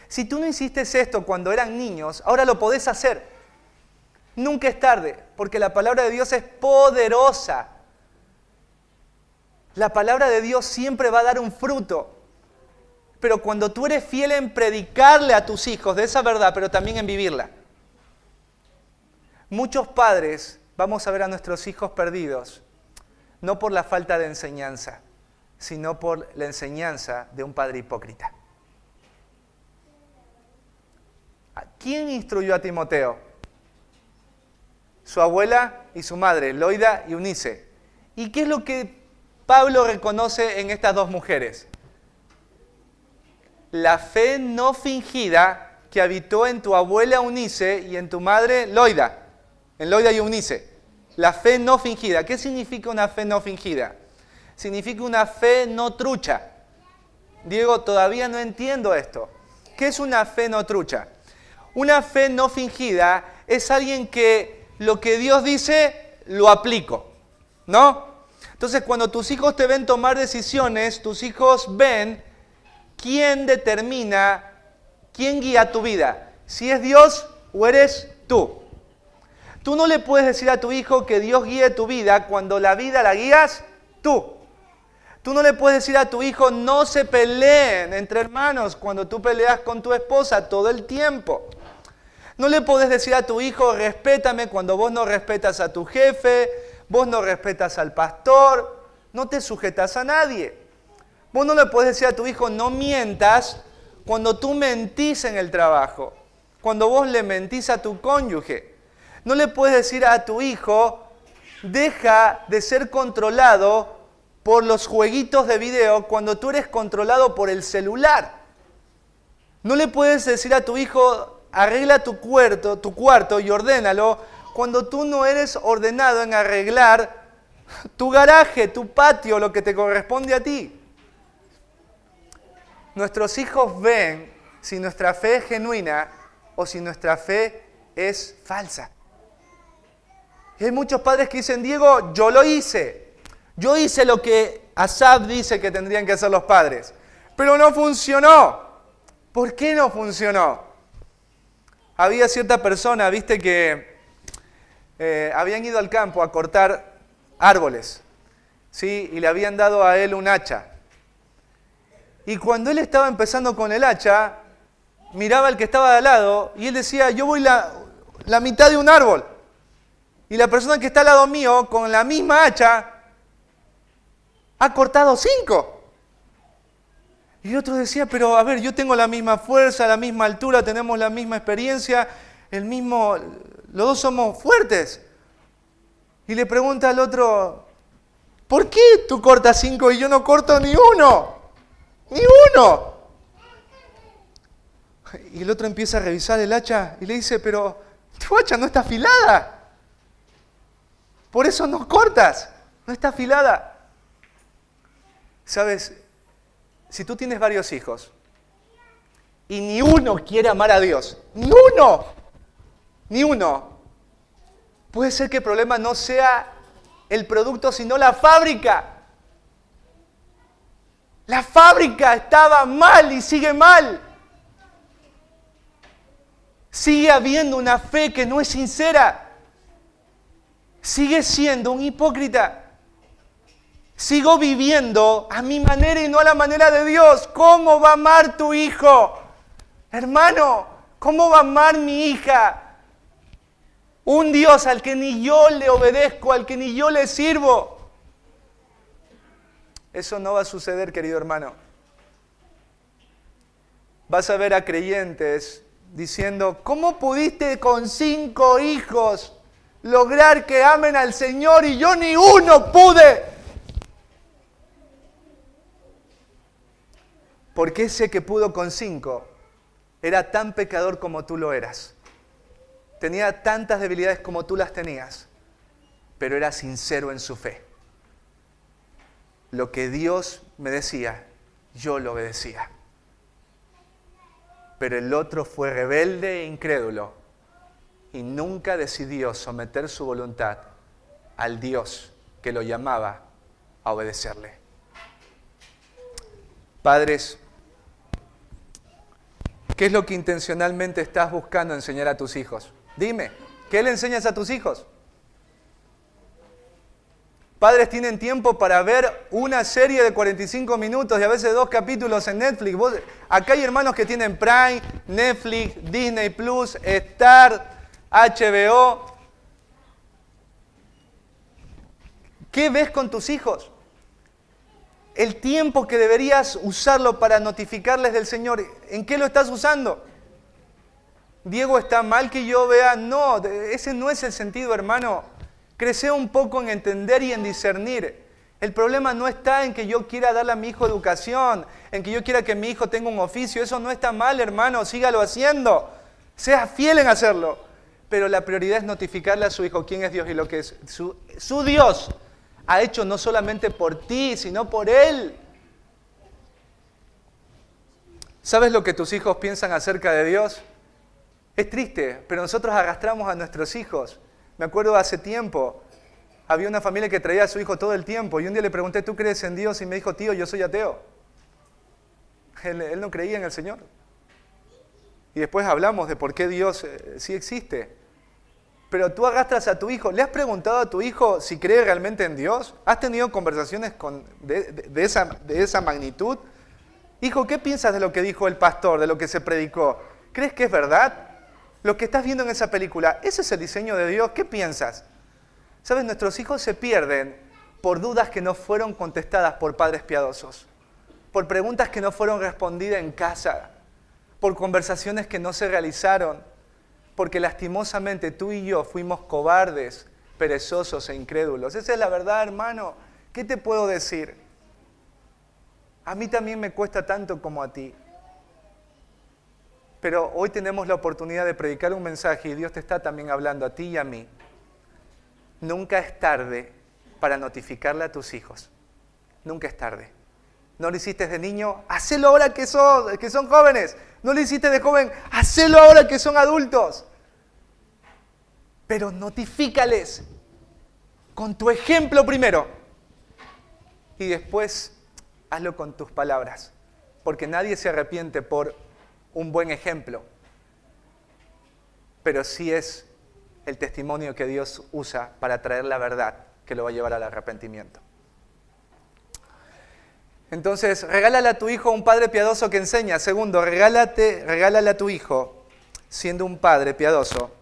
Si tú no hiciste esto cuando eran niños, ahora lo podés hacer. Nunca es tarde, porque la palabra de Dios es poderosa. La palabra de Dios siempre va a dar un fruto. Pero cuando tú eres fiel en predicarle a tus hijos de esa verdad, pero también en vivirla. Muchos padres vamos a ver a nuestros hijos perdidos, no por la falta de enseñanza, sino por la enseñanza de un padre hipócrita. ¿Quién instruyó a Timoteo? Su abuela y su madre, Loida y Eunice. ¿Y qué es lo que Pablo reconoce en estas dos mujeres? La fe no fingida que habitó en tu abuela Eunice y en tu madre Loida. En Loida y Eunice. La fe no fingida. ¿Qué significa una fe no fingida? Significa una fe no trucha. Diego, todavía no entiendo esto. ¿Qué es una fe no trucha? Una fe no fingida es alguien que lo que Dios dice, lo aplico, ¿no? Entonces, cuando tus hijos te ven tomar decisiones, tus hijos ven quién determina, quién guía tu vida. Si es Dios o eres tú. Tú no le puedes decir a tu hijo que Dios guíe tu vida cuando la vida la guías tú. Tú no le puedes decir a tu hijo, no se peleen entre hermanos cuando tú peleas con tu esposa todo el tiempo. No le podés decir a tu hijo, respétame cuando vos no respetas a tu jefe, vos no respetas al pastor, no te sujetas a nadie. Vos no le podés decir a tu hijo, no mientas cuando tú mentís en el trabajo, cuando vos le mentís a tu cónyuge. No le puedes decir a tu hijo, deja de ser controlado por los jueguitos de video cuando tú eres controlado por el celular. No le puedes decir a tu hijo, arregla tu cuarto y ordénalo cuando tú no eres ordenado en arreglar tu garaje, tu patio, lo que te corresponde a ti. Nuestros hijos ven si nuestra fe es genuina o si nuestra fe es falsa. Y hay muchos padres que dicen, Diego, yo lo hice. Yo hice lo que Asaf dice que tendrían que hacer los padres. Pero no funcionó. ¿Por qué no funcionó? Había cierta persona, viste, que habían ido al campo a cortar árboles, ¿sí? Y le habían dado a él un hacha. Y cuando él estaba empezando con el hacha, miraba al que estaba de al lado y él decía, yo voy la mitad de un árbol. Y la persona que está al lado mío, con la misma hacha, ha cortado 5. Y el otro decía, pero a ver, yo tengo la misma fuerza, la misma altura, tenemos la misma experiencia, los dos somos fuertes. Y le pregunta al otro, ¿por qué tú cortas 5 y yo no corto ni uno? ¡Ni uno! Y el otro empieza a revisar el hacha y le dice, pero tu hacha no está afilada. Por eso no cortas, no está afilada. ¿Sabes? Si tú tienes varios hijos y ni uno quiere amar a Dios, ni uno, puede ser que el problema no sea el producto, sino la fábrica. La fábrica estaba mal y sigue mal. Sigue habiendo una fe que no es sincera. Sigue siendo un hipócrita. Sigo viviendo a mi manera y no a la manera de Dios. ¿Cómo va a amar tu hijo? Hermano, ¿cómo va a amar mi hija? Un Dios al que ni yo le obedezco, al que ni yo le sirvo. Eso no va a suceder, querido hermano. Vas a ver a creyentes diciendo, ¿cómo pudiste con 5 hijos lograr que amen al Señor y yo ni uno pude? Porque ese que pudo con 5 era tan pecador como tú lo eras. Tenía tantas debilidades como tú las tenías. pero era sincero en su fe. Lo que Dios me decía, yo lo obedecía. Pero el otro fue rebelde e incrédulo y nunca decidió someter su voluntad al Dios que lo llamaba a obedecerle. Padres, ¿qué es lo que intencionalmente estás buscando enseñar a tus hijos? Dime, ¿qué le enseñas a tus hijos? Padres tienen tiempo para ver una serie de 45 minutos y a veces 2 capítulos en Netflix. Acá hay hermanos que tienen Prime, Netflix, Disney Plus, Star, HBO. ¿Qué ves con tus hijos? El tiempo que deberías usarlo para notificarles del Señor, ¿en qué lo estás usando? Diego, ¿está mal que yo vea? No, ese no es el sentido, hermano. Crece un poco en entender y en discernir. El problema no está en que yo quiera darle a mi hijo educación, en que yo quiera que mi hijo tenga un oficio. Eso no está mal, hermano, sígalo haciendo. Sea fiel en hacerlo. Pero la prioridad es notificarle a su hijo quién es Dios y lo que es su Dios ha hecho no solamente por ti, sino por Él. ¿Sabes lo que tus hijos piensan acerca de Dios? Es triste, pero nosotros arrastramos a nuestros hijos. Me acuerdo hace tiempo, había una familia que traía a su hijo todo el tiempo y un día le pregunté, ¿tú crees en Dios? Y me dijo, tío, yo soy ateo. Él no creía en el Señor. Y después hablamos de por qué Dios sí existe. Pero tú arrastras a tu hijo. ¿Le has preguntado a tu hijo si cree realmente en Dios? ¿Has tenido conversaciones de esa magnitud? Hijo, ¿qué piensas de lo que dijo el pastor, de lo que se predicó? ¿Crees que es verdad? Lo que estás viendo en esa película, ¿ese es el diseño de Dios? ¿Qué piensas? ¿Sabes? Nuestros hijos se pierden por dudas que no fueron contestadas por padres piadosos, por preguntas que no fueron respondidas en casa, por conversaciones que no se realizaron, porque lastimosamente tú y yo fuimos cobardes, perezosos e incrédulos. Esa es la verdad, hermano. ¿Qué te puedo decir? A mí también me cuesta tanto como a ti. Pero hoy tenemos la oportunidad de predicar un mensaje y Dios te está también hablando a ti y a mí. Nunca es tarde para notificarle a tus hijos. Nunca es tarde. No lo hiciste de niño, hacelo ahora que son jóvenes. No lo hiciste de joven, hacelo ahora que son adultos. Pero notifícales con tu ejemplo primero. Y después hazlo con tus palabras. Porque nadie se arrepiente por un buen ejemplo. Pero sí es el testimonio que Dios usa para traer la verdad que lo va a llevar al arrepentimiento. Entonces, regálale a tu hijo un padre piadoso que enseña. Segundo, regálale a tu hijo, siendo un padre piadoso,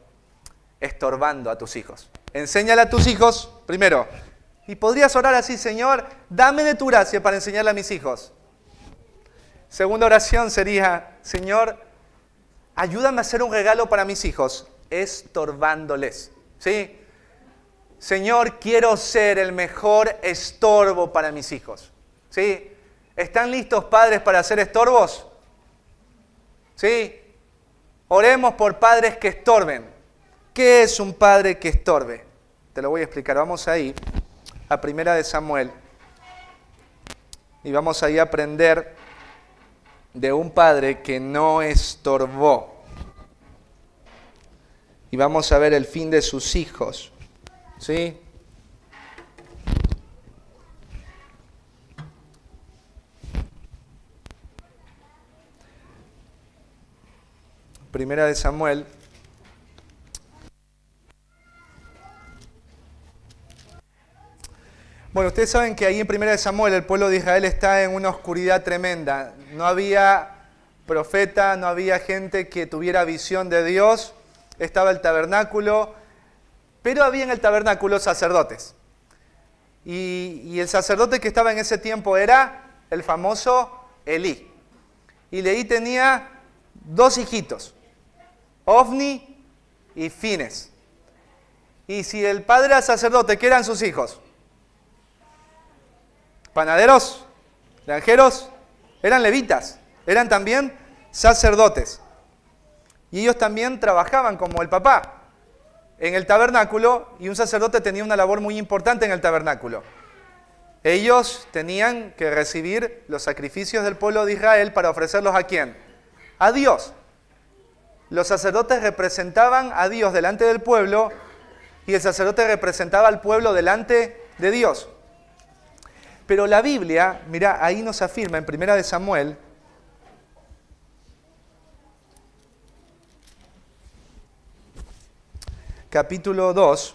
estorbando a tus hijos. Enséñale a tus hijos, primero. Y podrías orar así, Señor, dame de tu gracia para enseñarle a mis hijos. Segunda oración sería, Señor, ayúdame a hacer un regalo para mis hijos, estorbándoles. ¿Sí? Señor, quiero ser el mejor estorbo para mis hijos. ¿Sí? ¿Están listos, padres, para hacer estorbos? ¿Sí? Oremos por padres que estorben. ¿Qué es un padre que estorbe? Te lo voy a explicar. Vamos ahí a 1 Samuel y vamos ahí a aprender de un padre que no estorbó. Y vamos a ver el fin de sus hijos. ¿Sí? Primera de Samuel. Bueno, ustedes saben que ahí en Primera de Samuel el pueblo de Israel está en una oscuridad tremenda. No había profeta, no había gente que tuviera visión de Dios. Estaba el tabernáculo, pero había en el tabernáculo sacerdotes. Y el sacerdote que estaba en ese tiempo era el famoso Elí. Y Elí tenía 2 hijitos. Ofni y Fines. Y si el padre era sacerdote, ¿qué eran sus hijos? Panaderos, granjeros, eran levitas, eran también sacerdotes. Y ellos también trabajaban como el papá. en el tabernáculo y un sacerdote tenía una labor muy importante en el tabernáculo. Ellos tenían que recibir los sacrificios del pueblo de Israel para ofrecerlos ¿a quién? A Dios. Los sacerdotes representaban a Dios delante del pueblo y el sacerdote representaba al pueblo delante de Dios. Pero la Biblia, mira, ahí nos afirma en 1 de Samuel, capítulo 2,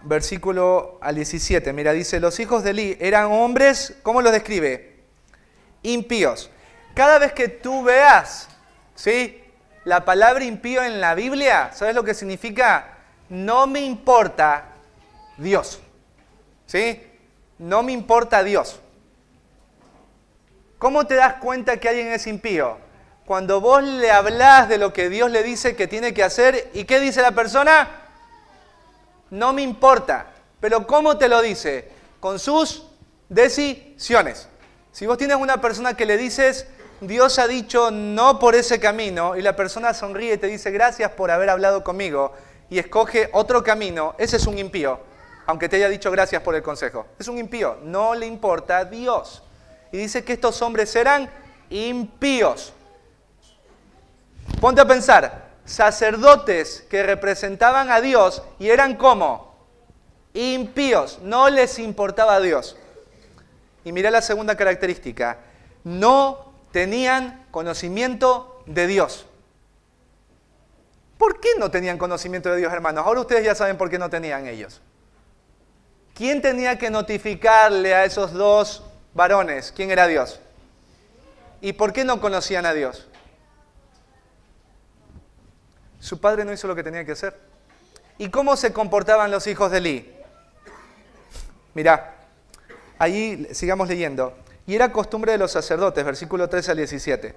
versículo al 17. Mira, dice, los hijos de Eli eran hombres, ¿cómo los describe? Impíos. Cada vez que tú veas, ¿sí?, la palabra impío en la Biblia, ¿sabes lo que significa? No me importa Dios. ¿Sí? No me importa Dios. ¿Cómo te das cuenta que alguien es impío? Cuando vos le hablás de lo que Dios le dice que tiene que hacer, ¿y qué dice la persona? No me importa. ¿Pero cómo te lo dice? Con sus decisiones. Si vos tienes una persona que le dices, Dios ha dicho no por ese camino, y la persona sonríe y te dice, gracias por haber hablado conmigo, y escoge otro camino, ese es un impío, aunque te haya dicho gracias por el consejo. Es un impío, no le importa a Dios. Y dice que estos hombres eran impíos. Ponte a pensar, sacerdotes que representaban a Dios y eran ¿cómo? Impíos, no les importaba a Dios. Y mirá la segunda característica, no tenían conocimiento de Dios. ¿Por qué no tenían conocimiento de Dios, hermanos? Ahora ustedes ya saben por qué no tenían ellos. ¿Quién tenía que notificarle a esos dos varones quién era Dios? ¿Y por qué no conocían a Dios? Su padre no hizo lo que tenía que hacer. ¿Y cómo se comportaban los hijos de Eli? Mirá, allí sigamos leyendo. Y era costumbre de los sacerdotes, versículo 13 al 17,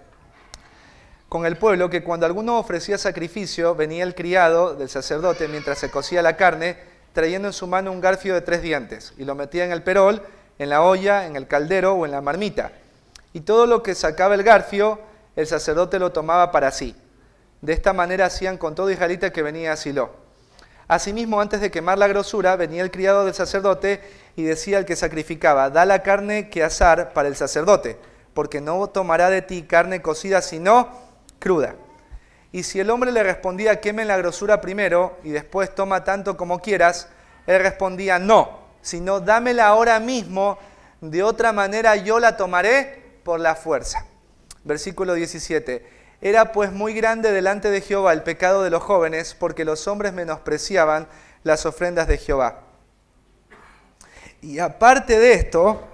con el pueblo, que cuando alguno ofrecía sacrificio, venía el criado del sacerdote mientras se cocía la carne, trayendo en su mano un garfio de 3 dientes, y lo metía en el perol, en la olla, en el caldero o en la marmita. Y todo lo que sacaba el garfio, el sacerdote lo tomaba para sí. De esta manera hacían con todo israelita que venía a Silo. Asimismo, antes de quemar la grosura, venía el criado del sacerdote y decía al que sacrificaba, da la carne que asar para el sacerdote, porque no tomará de ti carne cocida, sino cruda. Y si el hombre le respondía, quemen la grosura primero y después toma tanto como quieras, él respondía, no, sino dámela ahora mismo, de otra manera yo la tomaré por la fuerza. Versículo 17. Era pues muy grande delante de Jehová el pecado de los jóvenes, porque los hombres menospreciaban las ofrendas de Jehová. Y aparte de esto,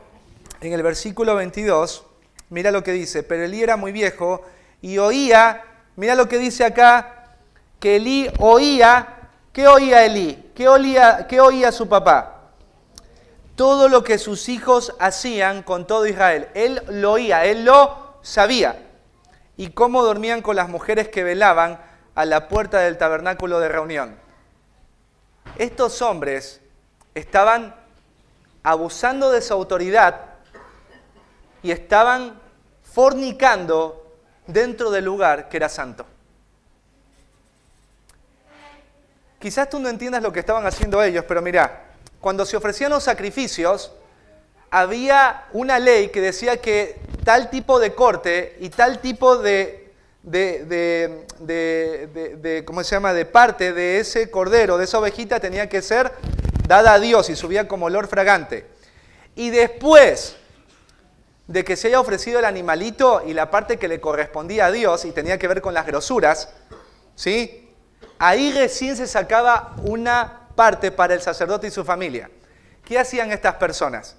en el versículo 22, mira lo que dice, pero Elí era muy viejo y oía, mira lo que dice acá, que Elí oía, ¿qué oía Elí? ¿Qué oía su papá? Todo lo que sus hijos hacían con todo Israel. Él lo oía, él lo sabía. Y cómo dormían con las mujeres que velaban a la puerta del tabernáculo de reunión. Estos hombres estaban abusando de su autoridad y estaban fornicando dentro del lugar que era santo. Quizás tú no entiendas lo que estaban haciendo ellos, pero mirá, cuando se ofrecían los sacrificios, había una ley que decía que tal tipo de corte y tal tipo ¿cómo se llama?, de parte de ese cordero, de esa ovejita, tenía que ser dada a Dios y subía como olor fragante. Y después de que se haya ofrecido el animalito y la parte que le correspondía a Dios y tenía que ver con las grosuras, ¿sí?, ahí recién se sacaba una parte para el sacerdote y su familia. ¿Qué hacían estas personas?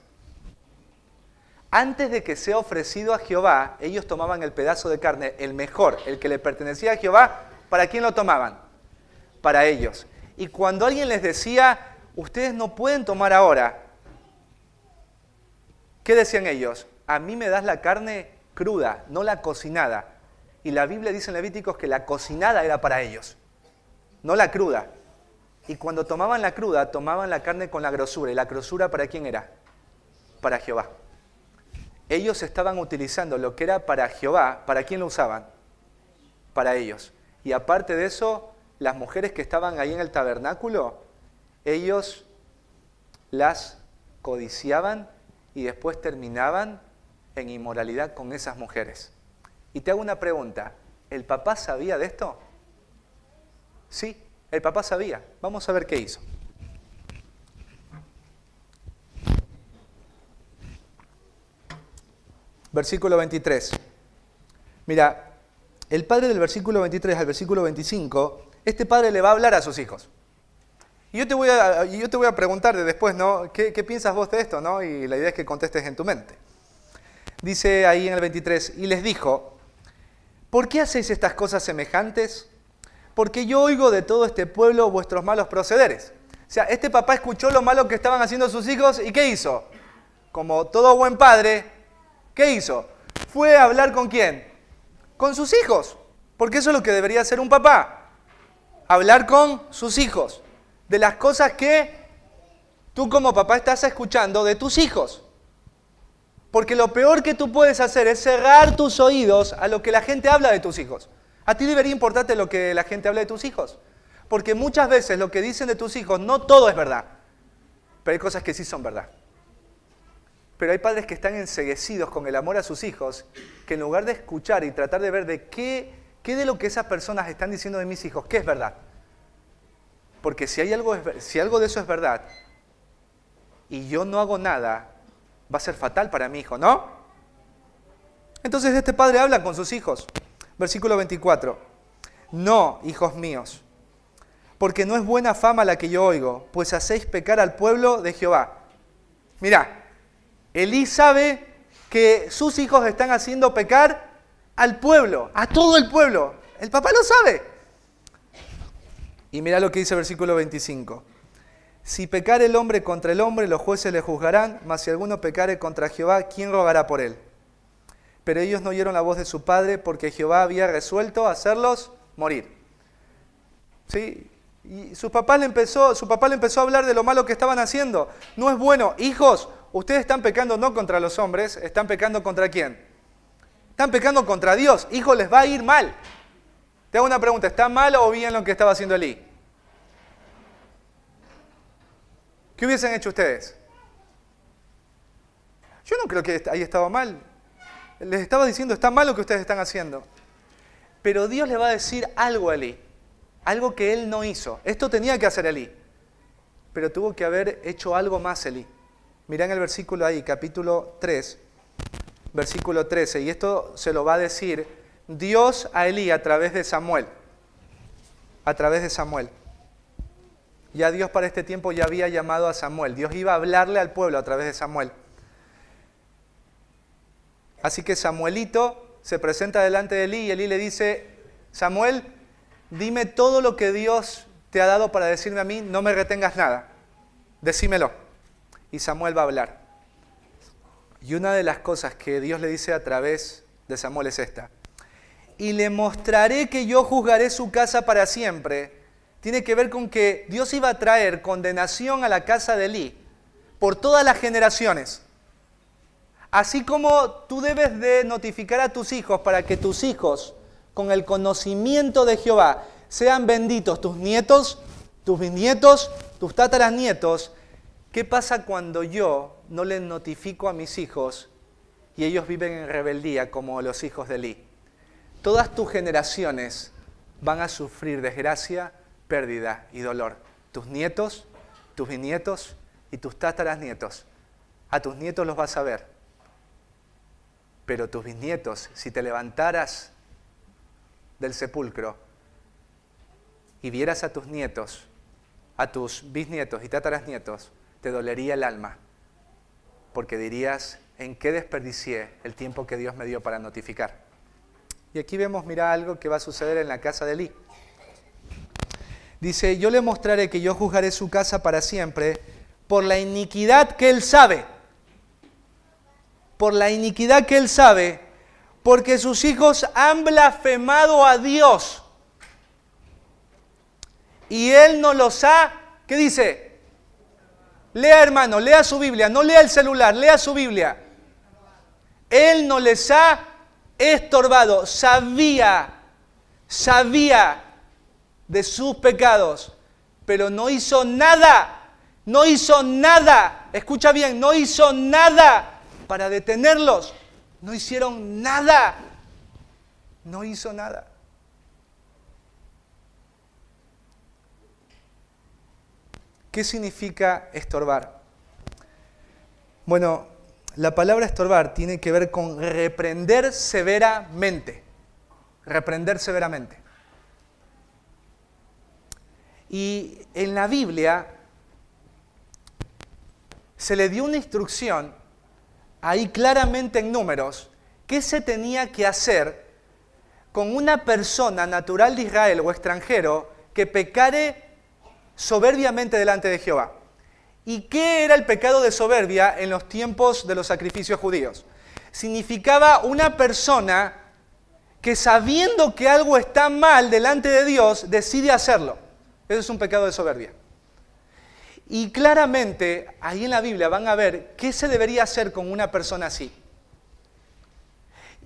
Antes de que sea ofrecido a Jehová, ellos tomaban el pedazo de carne, el mejor, el que le pertenecía a Jehová. ¿Para quién lo tomaban? Para ellos. Y cuando alguien les decía, ustedes no pueden tomar ahora, ¿qué decían ellos? A mí me das la carne cruda, no la cocinada. Y la Biblia dice en Levíticos que la cocinada era para ellos, no la cruda. Y cuando tomaban la cruda, tomaban la carne con la grosura. ¿Y la grosura para quién era? Para Jehová. Ellos estaban utilizando lo que era para Jehová. ¿Para quién lo usaban? Para ellos. Y aparte de eso, las mujeres que estaban ahí en el tabernáculo, ellos las codiciaban y después terminaban en inmoralidad con esas mujeres. Y te hago una pregunta, ¿el papá sabía de esto? Sí, el papá sabía. Vamos a ver qué hizo. Versículo 23. Mira, el padre del versículo 23 al versículo 25, este padre le va a hablar a sus hijos. Y yo te voy a preguntar después, ¿no? ¿Qué piensas vos de esto, ¿no? Y la idea es que contestes en tu mente. Dice ahí en el 23, y les dijo, ¿por qué hacéis estas cosas semejantes? Porque yo oigo de todo este pueblo vuestros malos procederes. O sea, este papá escuchó lo malo que estaban haciendo sus hijos, ¿y qué hizo? Como todo buen padre, ¿qué hizo? Fue a hablar ¿con quién? Con sus hijos. Porque eso es lo que debería hacer un papá. Hablar con sus hijos. De las cosas que tú como papá estás escuchando de tus hijos. Porque lo peor que tú puedes hacer es cerrar tus oídos a lo que la gente habla de tus hijos. A ti debería importarte lo que la gente habla de tus hijos. Porque muchas veces lo que dicen de tus hijos, no todo es verdad. Pero hay cosas que sí son verdad. Pero hay padres que están enceguecidos con el amor a sus hijos, que en lugar de escuchar y tratar de ver de qué de lo que esas personas están diciendo de mis hijos, qué es verdad. Porque si algo de eso es verdad, y yo no hago nada, va a ser fatal para mi hijo, ¿no? Entonces este padre habla con sus hijos. Versículo 24. No, hijos míos, porque no es buena fama la que yo oigo, pues hacéis pecar al pueblo de Jehová. Mirá, Elí sabe que sus hijos están haciendo pecar al pueblo, a todo el pueblo. El papá lo sabe. Y mira lo que dice el versículo 25. Si pecare el hombre contra el hombre, los jueces le juzgarán, mas si alguno pecare contra Jehová, ¿quién rogará por él? Pero ellos no oyeron la voz de su padre, porque Jehová había resuelto hacerlos morir. ¿Sí? Y su papá le empezó a hablar de lo malo que estaban haciendo. No es bueno. Hijos, ustedes están pecando no contra los hombres, están pecando ¿contra quién? Están pecando contra Dios. Hijos, les va a ir mal. Te hago una pregunta, ¿está mal o bien lo que estaba haciendo Elí? ¿Qué hubiesen hecho ustedes? Yo no creo que haya estado mal. Les estaba diciendo, está mal lo que ustedes están haciendo. Pero Dios le va a decir algo a Elí. Algo que él no hizo. Esto tenía que hacer Elí. Pero tuvo que haber hecho algo más Elí. Mirá en el versículo ahí, capítulo 3, versículo 13. Y esto se lo va a decir Dios a Elí a través de Samuel. A través de Samuel. Ya Dios para este tiempo ya había llamado a Samuel. Dios iba a hablarle al pueblo a través de Samuel. Así que Samuelito se presenta delante de Elí y Elí le dice, Samuel, dime todo lo que Dios te ha dado para decirme a mí, no me retengas nada. Decímelo. Y Samuel va a hablar. Y una de las cosas que Dios le dice a través de Samuel es esta. Y le mostraré que yo juzgaré su casa para siempre. Tiene que ver con que Dios iba a traer condenación a la casa de Elí por todas las generaciones. Así como tú debes de notificar a tus hijos para que tus hijos, con el conocimiento de Jehová, sean benditos tus nietos, tus bisnietos, tus tataranietos. ¿Qué pasa cuando yo no les notifico a mis hijos y ellos viven en rebeldía como los hijos de Elí? Todas tus generaciones van a sufrir desgracia, pérdida y dolor. Tus nietos, tus bisnietos y tus tataranietos. A tus nietos los vas a ver. Pero tus bisnietos, si te levantaras del sepulcro y vieras a tus nietos, a tus bisnietos y tatarasnietos, te dolería el alma. Porque dirías, ¿en qué desperdicié el tiempo que Dios me dio para notificar? Y aquí vemos, mira, algo que va a suceder en la casa de Elí. Dice, yo le mostraré que yo juzgaré su casa para siempre por la iniquidad que él sabe. Por la iniquidad que él sabe, porque sus hijos han blasfemado a Dios. Y él no los ha, ¿qué dice? Lea, hermano, lea su Biblia, no lea el celular, lea su Biblia. Él no les ha estorbado, sabía sabía de sus pecados, pero no hizo nada, no hizo nada, escucha bien, no hizo nada para detenerlos, no hicieron nada, no hizo nada. ¿Qué significa estorbar? Bueno, la palabra estorbar tiene que ver con reprender severamente. Reprender severamente. Y en la Biblia se le dio una instrucción, ahí claramente en Números, qué se tenía que hacer con una persona natural de Israel o extranjero que pecare soberbiamente delante de Jehová. ¿Y qué era el pecado de soberbia en los tiempos de los sacrificios judíos? Significaba una persona que sabiendo que algo está mal delante de Dios, decide hacerlo. Eso es un pecado de soberbia. Y claramente, ahí en la Biblia van a ver qué se debería hacer con una persona así.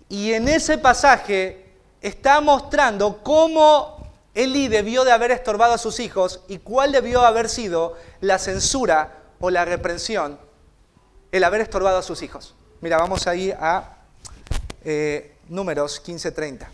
Y en ese pasaje está mostrando cómo Elí debió de haber estorbado a sus hijos y cuál debió haber sido la censura o la reprensión, el haber estorbado a sus hijos. Mira, vamos ahí a Números 15:30.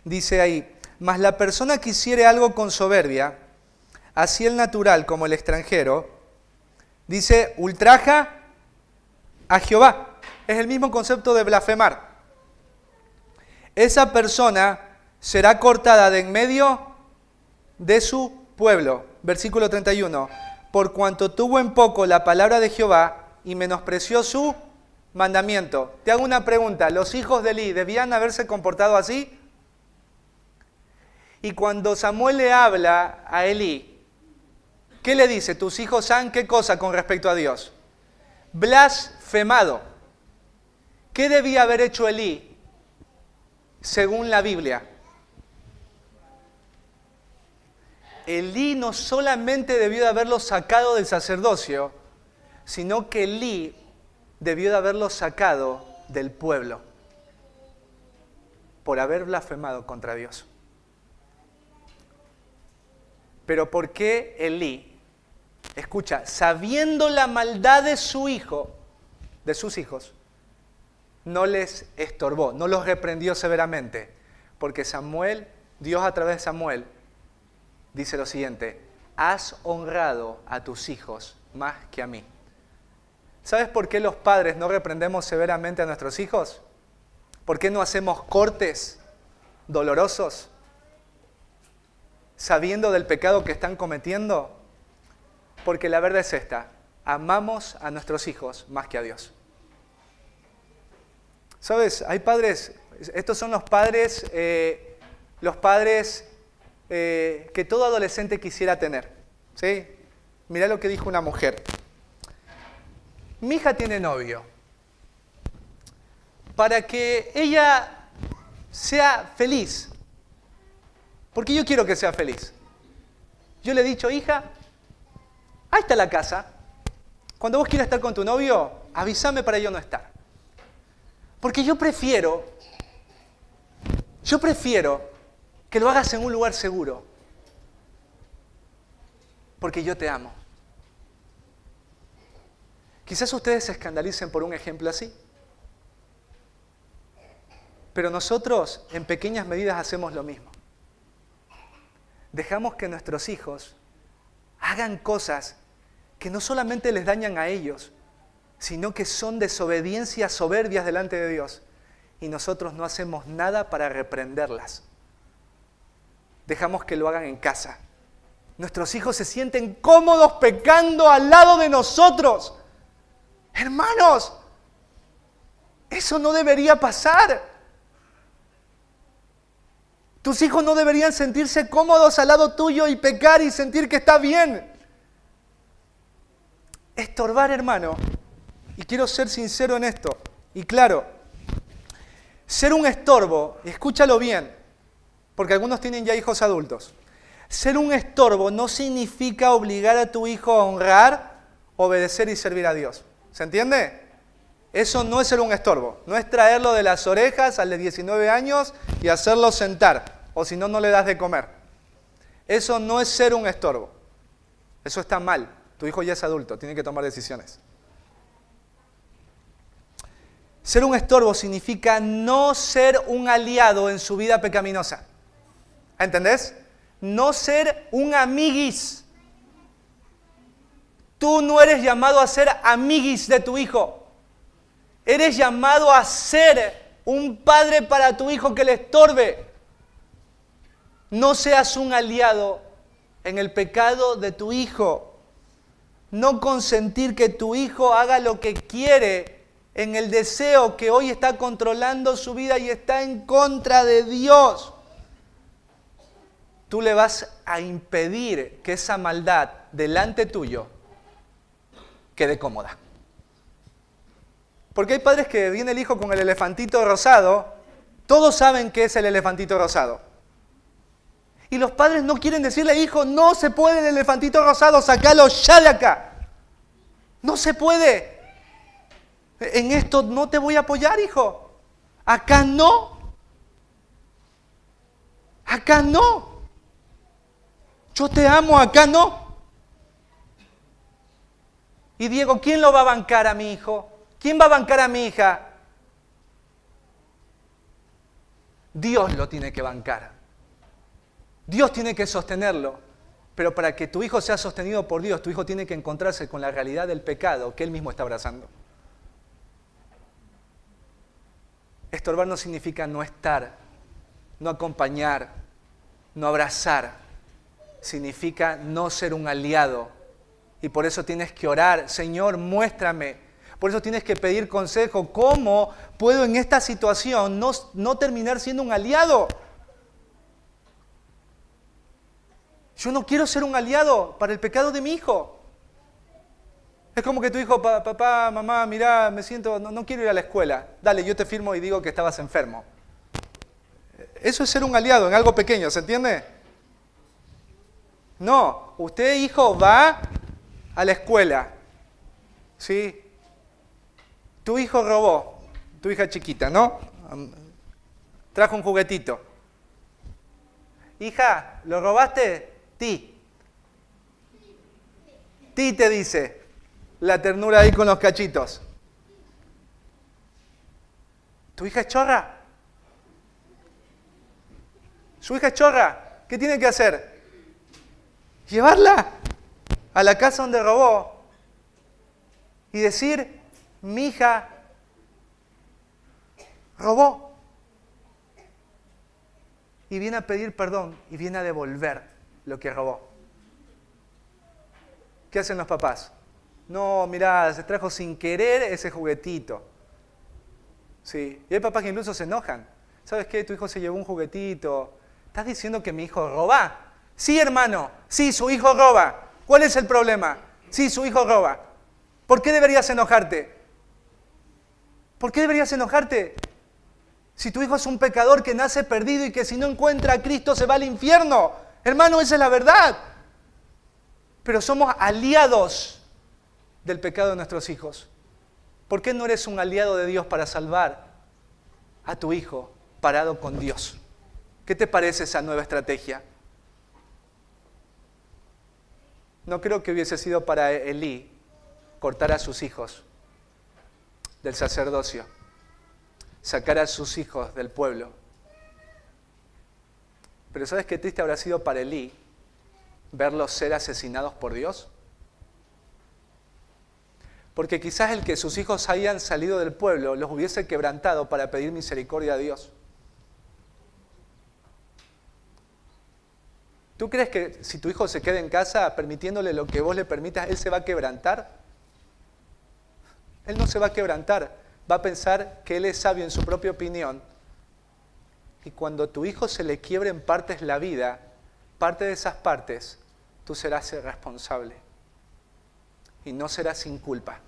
Dice ahí, mas la persona que hiciere algo con soberbia, así el natural como el extranjero, dice, ultraja a Jehová. Es el mismo concepto de blasfemar. Esa persona será cortada de en medio de su pueblo. Versículo 31. Por cuanto tuvo en poco la palabra de Jehová y menospreció su mandamiento. Te hago una pregunta. ¿Los hijos de Elí debían haberse comportado así? Y cuando Samuel le habla a Elí, ¿qué le dice? Tus hijos han, ¿qué cosa con respecto a Dios? Blasfemado. ¿Qué debía haber hecho Elí según la Biblia? Elí no solamente debió de haberlo sacado del sacerdocio, sino que Elí debió de haberlo sacado del pueblo por haber blasfemado contra Dios. Pero ¿por qué Elí? Escucha, sabiendo la maldad de su hijo, de sus hijos, no les estorbó, no los reprendió severamente? Porque Samuel, Dios a través de Samuel, dice lo siguiente, has honrado a tus hijos más que a mí. ¿Sabes por qué los padres no reprendemos severamente a nuestros hijos? ¿Por qué no hacemos cortes dolorosos? Sabiendo del pecado que están cometiendo, porque la verdad es esta, amamos a nuestros hijos más que a Dios. ¿Sabes? Hay padres, estos son los padres que todo adolescente quisiera tener, ¿sí? Mirá lo que dijo una mujer. Mi hija tiene novio. Para que ella sea feliz, porque yo quiero que sea feliz. Yo le he dicho, hija, ahí está la casa. Cuando vos quieras estar con tu novio, avísame para yo no estar. Porque yo prefiero que lo hagas en un lugar seguro. Porque yo te amo. Quizás ustedes se escandalicen por un ejemplo así. Pero nosotros en pequeñas medidas hacemos lo mismo. Dejamos que nuestros hijos hagan cosas que no solamente les dañan a ellos, sino que son desobediencias soberbias delante de Dios. Y nosotros no hacemos nada para reprenderlas. Dejamos que lo hagan en casa. Nuestros hijos se sienten cómodos pecando al lado de nosotros. Hermanos, eso no debería pasar. Tus hijos no deberían sentirse cómodos al lado tuyo y pecar y sentir que está bien. estorbar, hermano, y quiero ser sincero en esto, y claro, ser un estorbo, y escúchalo bien, porque algunos tienen ya hijos adultos, ser un estorbo no significa obligar a tu hijo a honrar, obedecer y servir a Dios. ¿Se entiende? Eso no es ser un estorbo, no es traerlo de las orejas al de 19 años y hacerlo sentar, o si no, no le das de comer. Eso no es ser un estorbo. Eso está mal. Tu hijo ya es adulto, tiene que tomar decisiones. Ser un estorbo significa no ser un aliado en su vida pecaminosa. ¿Entendés? No ser un amiguis. Tú no eres llamado a ser amiguis de tu hijo. Eres llamado a ser un padre para tu hijo que le estorbe. No seas un aliado en el pecado de tu hijo. No consentir que tu hijo haga lo que quiere en el deseo que hoy está controlando su vida y está en contra de Dios. Tú le vas a impedir que esa maldad delante tuyo quede cómoda. Porque hay padres que viene el hijo con el elefantito rosado, todos saben qué es el elefantito rosado. Y los padres no quieren decirle, hijo, no se puede el elefantito rosado, sácalo ya de acá. No se puede. En esto no te voy a apoyar, hijo. Acá no. Acá no. Yo te amo, acá no. Y Diego, ¿quién lo va a bancar a mi hijo? ¿Quién va a bancar a mi hija? Dios lo tiene que bancar. Dios tiene que sostenerlo. Pero para que tu hijo sea sostenido por Dios, tu hijo tiene que encontrarse con la realidad del pecado que él mismo está abrazando. Estorbar no significa no estar, no acompañar, no abrazar. Significa no ser un aliado. Y por eso tienes que orar, Señor, muéstrame. Por eso tienes que pedir consejo. ¿Cómo puedo en esta situación no terminar siendo un aliado? Yo no quiero ser un aliado para el pecado de mi hijo. Es como que tu hijo, papá, mamá, mirá, me siento, no quiero ir a la escuela. Dale, yo te firmo y digo que estabas enfermo. Eso es ser un aliado en algo pequeño, ¿se entiende? No, usted, hijo, va a la escuela. ¿Sí? Tu hijo robó, tu hija chiquita, ¿no? Trajo un juguetito. Hija, ¿lo robaste? Ti te dice la ternura ahí con los cachitos. ¿Tu hija es chorra? ¿Su hija es chorra? ¿Qué tiene que hacer? Llevarla a la casa donde robó y decir, mi hija robó. Y viene a pedir perdón y viene a devolver lo que robó. ¿Qué hacen los papás? No, mirá, se trajo sin querer ese juguetito. Sí. Y hay papás que incluso se enojan. ¿Sabes qué? Tu hijo se llevó un juguetito. ¿Estás diciendo que mi hijo roba? Sí, hermano. Sí, su hijo roba. ¿Cuál es el problema? Sí, su hijo roba. ¿Por qué deberías enojarte? ¿Por qué deberías enojarte? Si tu hijo es un pecador que nace perdido y que si no encuentra a Cristo se va al infierno. Hermano, esa es la verdad. Pero somos aliados del pecado de nuestros hijos. ¿Por qué no eres un aliado de Dios para salvar a tu hijo parado con Dios? ¿Qué te parece esa nueva estrategia? No creo que hubiese sido para Elí cortar a sus hijos del sacerdocio, sacar a sus hijos del pueblo. Pero ¿sabes qué triste habrá sido para Elí verlos ser asesinados por Dios? Porque quizás el que sus hijos hayan salido del pueblo los hubiese quebrantado para pedir misericordia a Dios. ¿Tú crees que si tu hijo se queda en casa permitiéndole lo que vos le permitas, él se va a quebrantar? Él no se va a quebrantar. Va a pensar que él es sabio en su propia opinión. Y cuando tu hijo se le quiebre en partes la vida, parte de esas partes, tú serás el responsable. y no será sin culpa.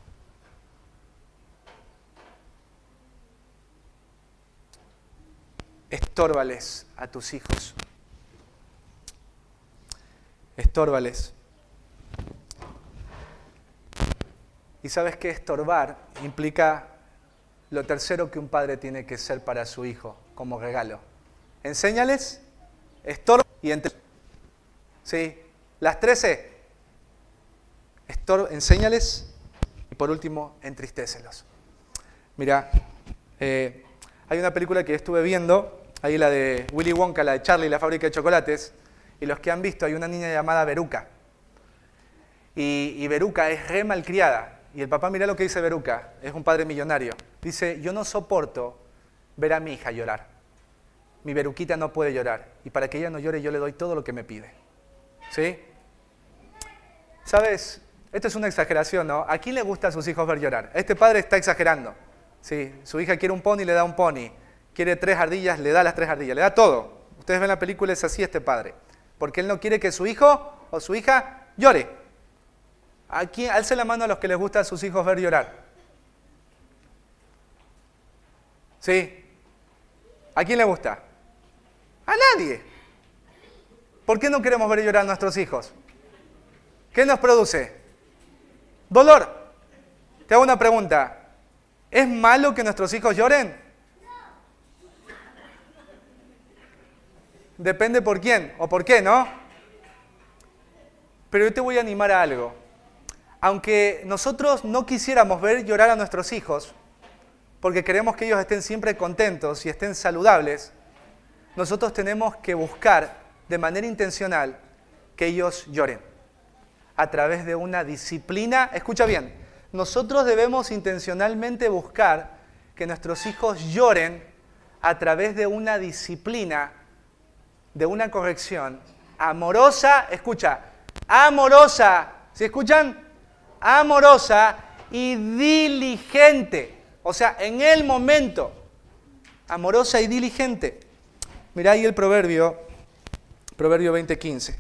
Estórbales a tus hijos. Estórbales. ¿Y sabes qué? Estorbar implica lo tercero que un padre tiene que ser para su hijo como regalo. Enséñales, estorba y entre. ¿Sí? Las 13. Enséñales y por último, entristécelos. Mira, hay una película que estuve viendo, ahí la de Willy Wonka, la de Charlie y la fábrica de chocolates, y los que han visto, hay una niña llamada Veruca. Y Veruca es re malcriada. Y el papá, mira lo que dice Veruca, es un padre millonario. Dice, yo no soporto ver a mi hija llorar. Mi Veruquita no puede llorar. Y para que ella no llore, yo le doy todo lo que me pide. ¿Sí? ¿Sabes? Esto es una exageración, ¿no? ¿A quién le gusta a sus hijos ver llorar? Este padre está exagerando. ¿Sí? Su hija quiere un pony, le da un pony. Quiere 3 ardillas, le da las 3 ardillas. Le da todo. Ustedes ven la película, es así este padre. Porque él no quiere que su hijo o su hija llore. Aquí, alce la mano a los que les gusta a sus hijos ver llorar. ¿Sí? ¿A quién le gusta? A nadie. ¿Por qué no queremos ver llorar a nuestros hijos? ¿Qué nos produce? Dolor. Te hago una pregunta. ¿Es malo que nuestros hijos lloren? Depende por quién o por qué, ¿no? Pero yo te voy a animar a algo. Aunque nosotros no quisiéramos ver llorar a nuestros hijos, porque queremos que ellos estén siempre contentos y estén saludables, nosotros tenemos que buscar de manera intencional que ellos lloren. A través de una disciplina, escucha bien, nosotros debemos intencionalmente buscar que nuestros hijos lloren a través de una disciplina, de una corrección amorosa, escucha, amorosa, ¿sí escuchan? Amorosa y diligente. O sea, en el momento. Amorosa y diligente. Mirá ahí el Proverbio 20:15.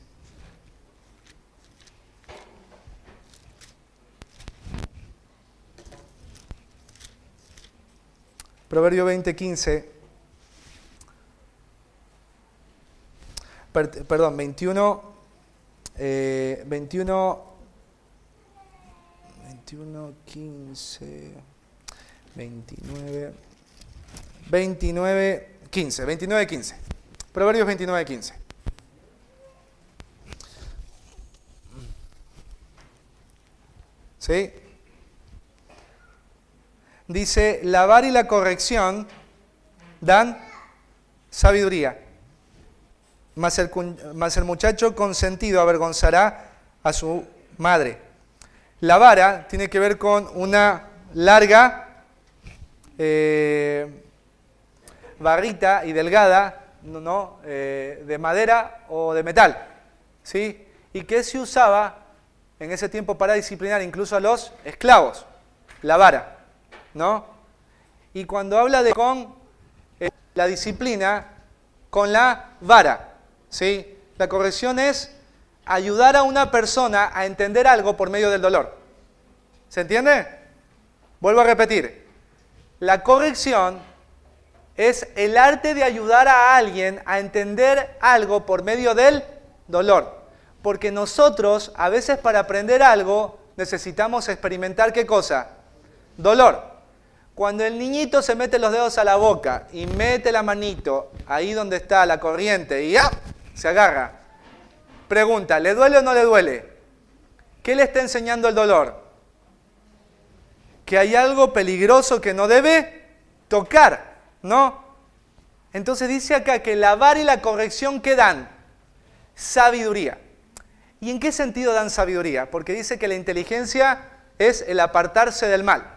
Proverbio 20:15. Perdón, 21, 15, 29, 15. Proverbios 29, 15. ¿Sí? Dice, la vara y la corrección dan sabiduría, mas el muchacho consentido avergonzará a su madre. La vara tiene que ver con una larga barrita y delgada, de madera o de metal, ¿sí? Y que se usaba en ese tiempo para disciplinar incluso a los esclavos, la vara, ¿no? Y cuando habla de con la disciplina, con la vara, ¿sí? La corrección es ayudar a una persona a entender algo por medio del dolor. ¿Se entiende? Vuelvo a repetir. La corrección es el arte de ayudar a alguien a entender algo por medio del dolor. Porque nosotros, a veces para aprender algo, necesitamos experimentar ¿qué cosa? Dolor. Cuando el niñito se mete los dedos a la boca y mete la manito ahí donde está la corriente y ¡ah!, se agarra. Pregunta, ¿le duele o no le duele? ¿Qué le está enseñando el dolor? Que hay algo peligroso que no debe tocar, ¿no? Entonces dice acá que la vara y la corrección, ¿qué dan? Sabiduría. ¿Y en qué sentido dan sabiduría? Porque dice que la inteligencia es el apartarse del mal.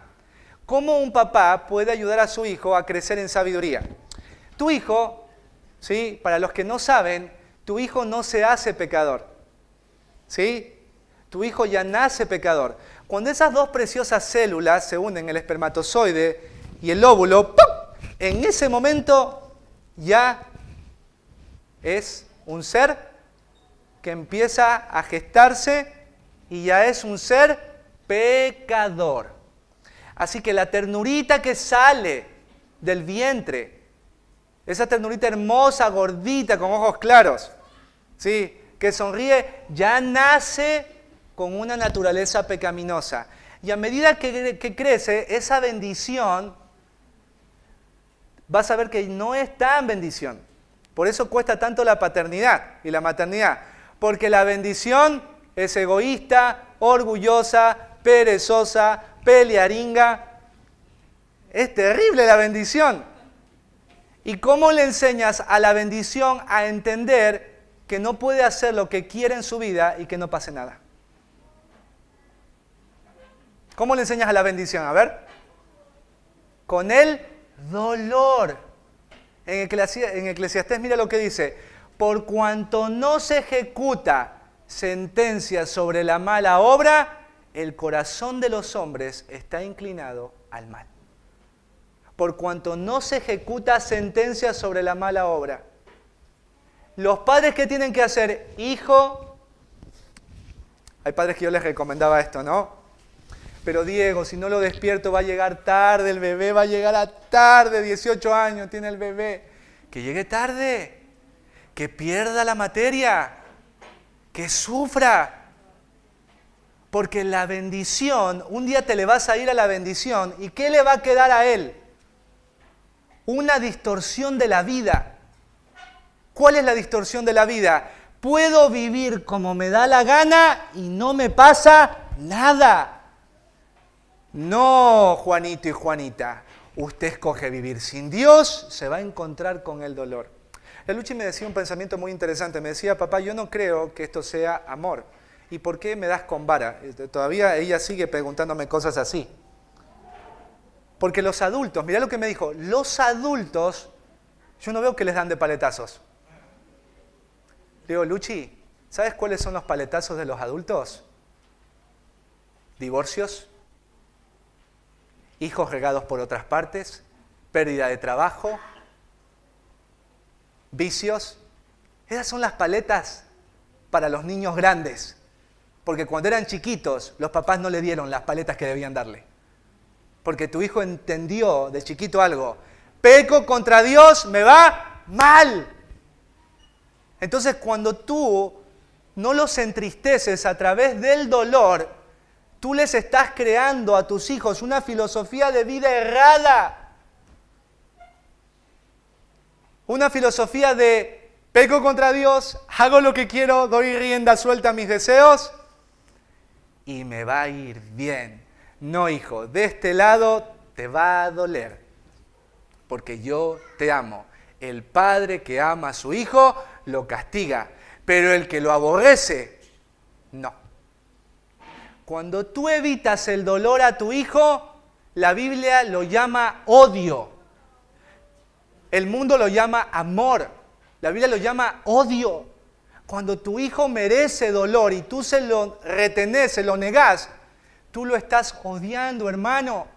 ¿Cómo un papá puede ayudar a su hijo a crecer en sabiduría? Tu hijo, ¿sí? Para los que no saben, tu hijo no se hace pecador, ¿sí? Tu hijo ya nace pecador. Cuando esas dos preciosas células se unen, el espermatozoide y el óvulo, ¡pum!, en ese momento ya es un ser que empieza a gestarse y ya es un ser pecador. Así que la ternurita que sale del vientre, esa ternurita hermosa, gordita, con ojos claros, ¿sí?, que sonríe, ya nace con una naturaleza pecaminosa. Y a medida que crece, esa bendición, vas a ver que no es tan bendición. Por eso cuesta tanto la paternidad y la maternidad. Porque la bendición es egoísta, orgullosa, perezosa, pelearinga. Es terrible la bendición. ¿Y cómo le enseñas a la bendición a entender que no puede hacer lo que quiere en su vida y que no pase nada? ¿Cómo le enseñas a la bendición? A ver. Con el dolor. En Eclesiastés mira lo que dice. Por cuanto no se ejecuta sentencia sobre la mala obra, el corazón de los hombres está inclinado al mal. Por cuanto no se ejecuta sentencia sobre la mala obra. Los padres, ¿qué tienen que hacer? Hijo, hay padres que yo les recomendaba esto, ¿no? Pero Diego, si no lo despierto va a llegar tarde, el bebé va a llegar a tarde, 18 años tiene el bebé. Que llegue tarde, que pierda la materia, que sufra. Porque la bendición, un día te le vas a ir a la bendición, ¿y qué le va a quedar a él? Una distorsión de la vida. ¿Cuál es la distorsión de la vida? Puedo vivir como me da la gana y no me pasa nada. No, Juanito y Juanita, usted escoge vivir sin Dios, se va a encontrar con el dolor. La Luchi me decía un pensamiento muy interesante, me decía, papá, yo no creo que esto sea amor. ¿Y por qué me das con vara? Todavía ella sigue preguntándome cosas así. Porque los adultos, mirá lo que me dijo, los adultos, yo no veo que les dan de paletazos. Le digo, Luchi, ¿sabes cuáles son los paletazos de los adultos? Divorcios, hijos regados por otras partes, pérdida de trabajo, vicios. Esas son las paletas para los niños grandes. Porque cuando eran chiquitos, los papás no le dieron las paletas que debían darle. Porque tu hijo entendió de chiquito algo. Peco contra Dios, me va mal. Entonces, cuando tú no los entristeces a través del dolor, tú les estás creando a tus hijos una filosofía de vida errada. Una filosofía de peco contra Dios, hago lo que quiero, doy rienda suelta a mis deseos y me va a ir bien. No, hijo, de este lado te va a doler, porque yo te amo. El padre que ama a su hijo lo castiga, pero el que lo aborrece, no. Cuando tú evitas el dolor a tu hijo, la Biblia lo llama odio. El mundo lo llama amor. La Biblia lo llama odio. Cuando tu hijo merece dolor y tú se lo retenés, se lo negás, tú lo estás odiando, hermano.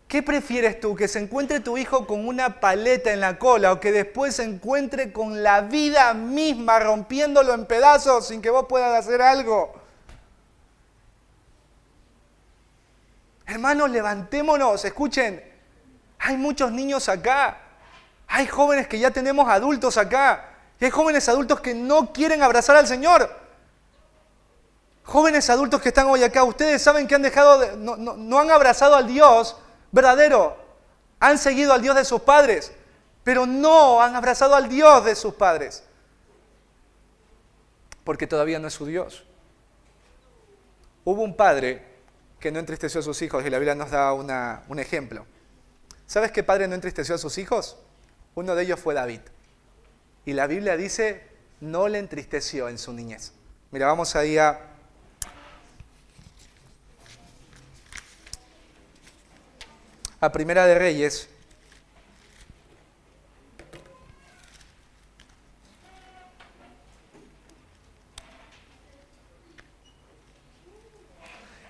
¿Qué prefieres tú? ¿Que se encuentre tu hijo con una paleta en la cola o que después se encuentre con la vida misma rompiéndolo en pedazos sin que vos puedas hacer algo? Hermanos, levantémonos, escuchen. Hay muchos niños acá. Hay jóvenes que ya tenemos adultos acá. Y hay jóvenes adultos que no quieren abrazar al Señor. Jóvenes adultos que están hoy acá, ustedes saben que han dejado, no han abrazado al Dios verdadero. Han seguido al Dios de sus padres, pero no han abrazado al Dios de sus padres. Porque todavía no es su Dios. Hubo un padre que no entristeció a sus hijos y la Biblia nos da un ejemplo. ¿Sabes qué padre no entristeció a sus hijos? Uno de ellos fue David. Y la Biblia dice, no le entristeció en su niñez. Mira, vamos ahí a Primera de Reyes.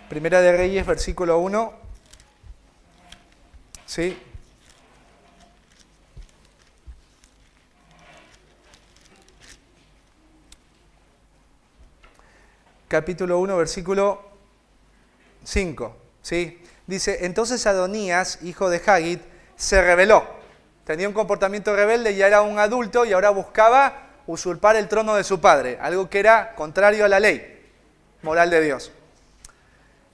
Primera de Reyes, versículo 1. ¿Sí? Capítulo 1, versículo 5, ¿sí? Dice, entonces Adonías, hijo de Hagit, se rebeló. Tenía un comportamiento rebelde, ya era un adulto y ahora buscaba usurpar el trono de su padre, algo que era contrario a la ley moral de Dios.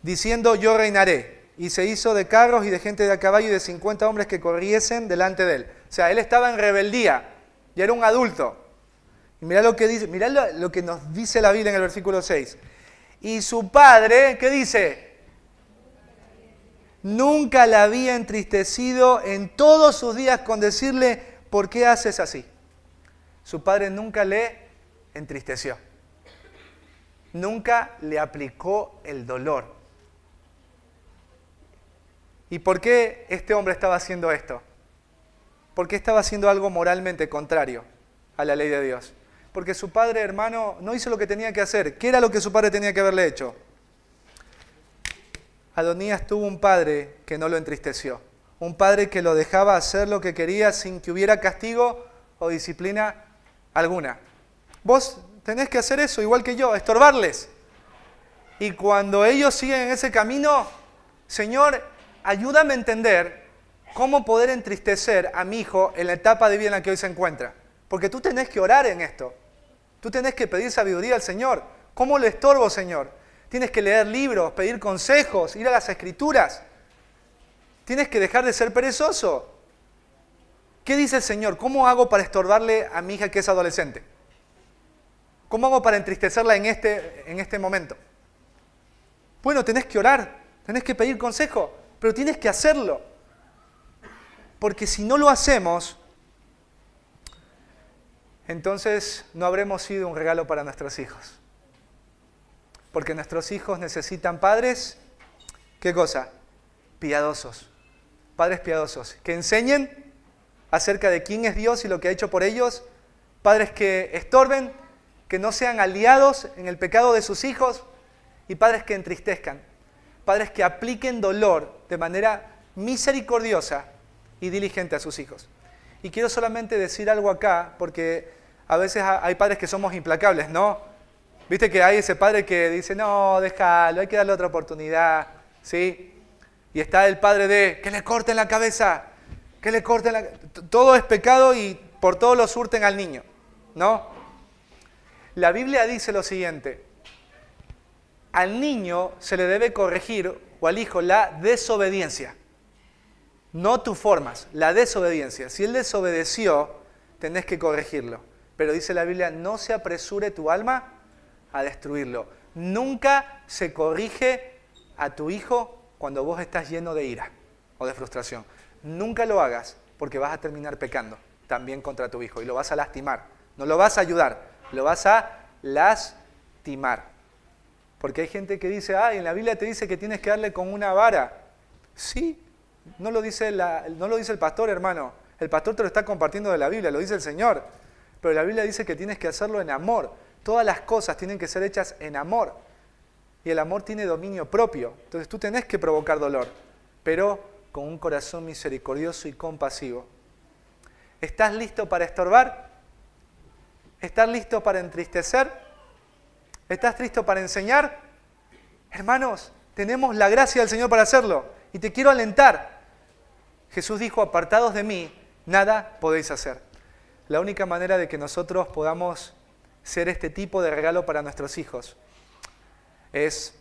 Diciendo, yo reinaré. Y se hizo de carros y de gente de a caballo y de 50 hombres que corriesen delante de él. O sea, él estaba en rebeldía, ya era un adulto. Y mirá lo que dice, mirá lo que nos dice la Biblia en el versículo 6. Y su padre, ¿qué dice? Nunca la había entristecido en todos sus días con decirle, ¿por qué haces así? Su padre nunca le entristeció. Nunca le aplicó el dolor. ¿Y por qué este hombre estaba haciendo esto? ¿Por qué estaba haciendo algo moralmente contrario a la ley de Dios? Porque su padre, hermano, no hizo lo que tenía que hacer. ¿Qué era lo que su padre tenía que haberle hecho? Adonías tuvo un padre que no lo entristeció. Un padre que lo dejaba hacer lo que quería sin que hubiera castigo o disciplina alguna. Vos tenés que hacer eso, igual que yo, estorbarles. Y cuando ellos siguen en ese camino, Señor, ayúdame a entender cómo poder entristecer a mi hijo en la etapa de vida en la que hoy se encuentra. Porque tú tenés que orar en esto. Tú tenés que pedir sabiduría al Señor. ¿Cómo le estorbo, Señor? Tienes que leer libros, pedir consejos, ir a las Escrituras. Tienes que dejar de ser perezoso. ¿Qué dice el Señor? ¿Cómo hago para estorbarle a mi hija que es adolescente? ¿Cómo hago para entristecerla en este momento? Bueno, tenés que orar, tenés que pedir consejo, pero tienes que hacerlo. Porque si no lo hacemos, entonces no habremos sido un regalo para nuestros hijos. Porque nuestros hijos necesitan padres, ¿qué cosa? Piadosos. Padres piadosos, que enseñen acerca de quién es Dios y lo que ha hecho por ellos. Padres que estorben, que no sean aliados en el pecado de sus hijos. Y padres que entristezcan. Padres que apliquen dolor de manera misericordiosa y diligente a sus hijos. Y quiero solamente decir algo acá, porque a veces hay padres que somos implacables, ¿no? Viste que hay ese padre que dice, no, déjalo, hay que darle otra oportunidad, ¿sí? Y está el padre de, que le corten la cabeza, que le corten la... Todo es pecado y por todo lo surten al niño, ¿no? La Biblia dice lo siguiente, al niño se le debe corregir, o al hijo, la desobediencia. No tus formas, la desobediencia. Si él desobedeció, tenés que corregirlo. Pero dice la Biblia, no se apresure tu alma a destruirlo. Nunca se corrige a tu hijo cuando vos estás lleno de ira o de frustración. Nunca lo hagas porque vas a terminar pecando también contra tu hijo y lo vas a lastimar. No lo vas a ayudar, lo vas a lastimar. Porque hay gente que dice, en la Biblia te dice que tienes que darle con una vara. Sí, no lo dice el pastor, hermano. El pastor te lo está compartiendo de la Biblia, lo dice el Señor. Pero la Biblia dice que tienes que hacerlo en amor. Todas las cosas tienen que ser hechas en amor. Y el amor tiene dominio propio. Entonces tú tenés que provocar dolor, pero con un corazón misericordioso y compasivo. ¿Estás listo para estorbar? ¿Estás listo para entristecer? ¿Estás listo para enseñar? Hermanos, tenemos la gracia del Señor para hacerlo. Y te quiero alentar. Jesús dijo, apartados de mí, nada podéis hacer. La única manera de que nosotros podamos ser este tipo de regalo para nuestros hijos es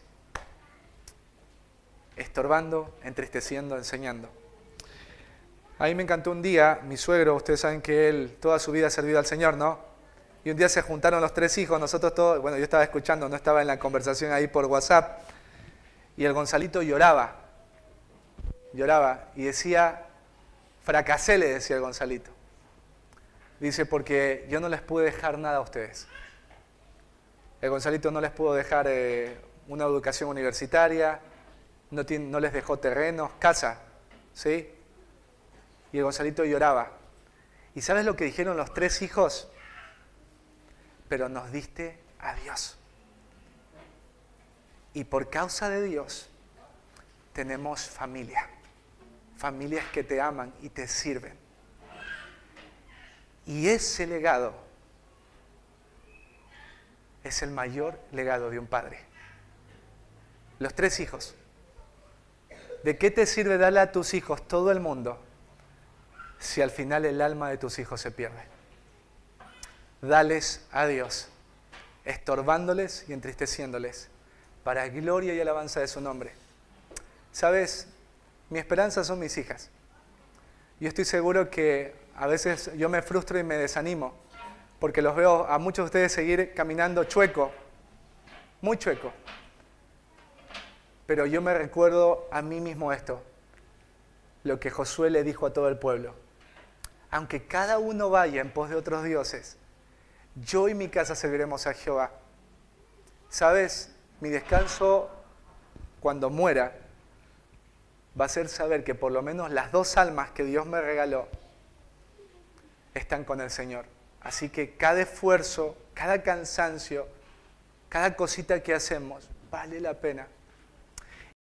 estorbando, entristeciendo, enseñando. A mí me encantó un día, mi suegro, ustedes saben que él toda su vida ha servido al Señor, ¿no? Y un día se juntaron los 3 hijos, nosotros todos, bueno, yo estaba escuchando, no estaba en la conversación ahí por WhatsApp, y el Gonzalito lloraba y decía, fracasé, le decía el Gonzalito. Dice, porque yo no les pude dejar nada a ustedes. El Gonzalito no les pudo dejar una educación universitaria, no les dejó terrenos, casa, ¿sí? Y el Gonzalito lloraba. ¿Y sabes lo que dijeron los 3 hijos? Pero nos diste a Dios. Y por causa de Dios tenemos familia. Familias que te aman y te sirven. Y ese legado es el mayor legado de un padre. Los 3 hijos ¿De qué te sirve darle a tus hijos todo el mundo si al final el alma de tus hijos se pierde? Dales a Dios, estorbándoles y entristeciéndoles, para gloria y alabanza de su nombre. ¿Sabes? Mi esperanza son mis hijas. Yo estoy seguro que a veces yo me frustro y me desanimo, porque los veo a muchos de ustedes seguir caminando chueco, muy chueco. Pero yo me recuerdo a mí mismo esto, lo que Josué le dijo a todo el pueblo. Aunque cada uno vaya en pos de otros dioses, yo y mi casa serviremos a Jehová. ¿Sabes? Mi descanso cuando muera va a ser saber que por lo menos las 2 almas que Dios me regaló están con el Señor. Así que cada esfuerzo, cada cansancio, cada cosita que hacemos, vale la pena.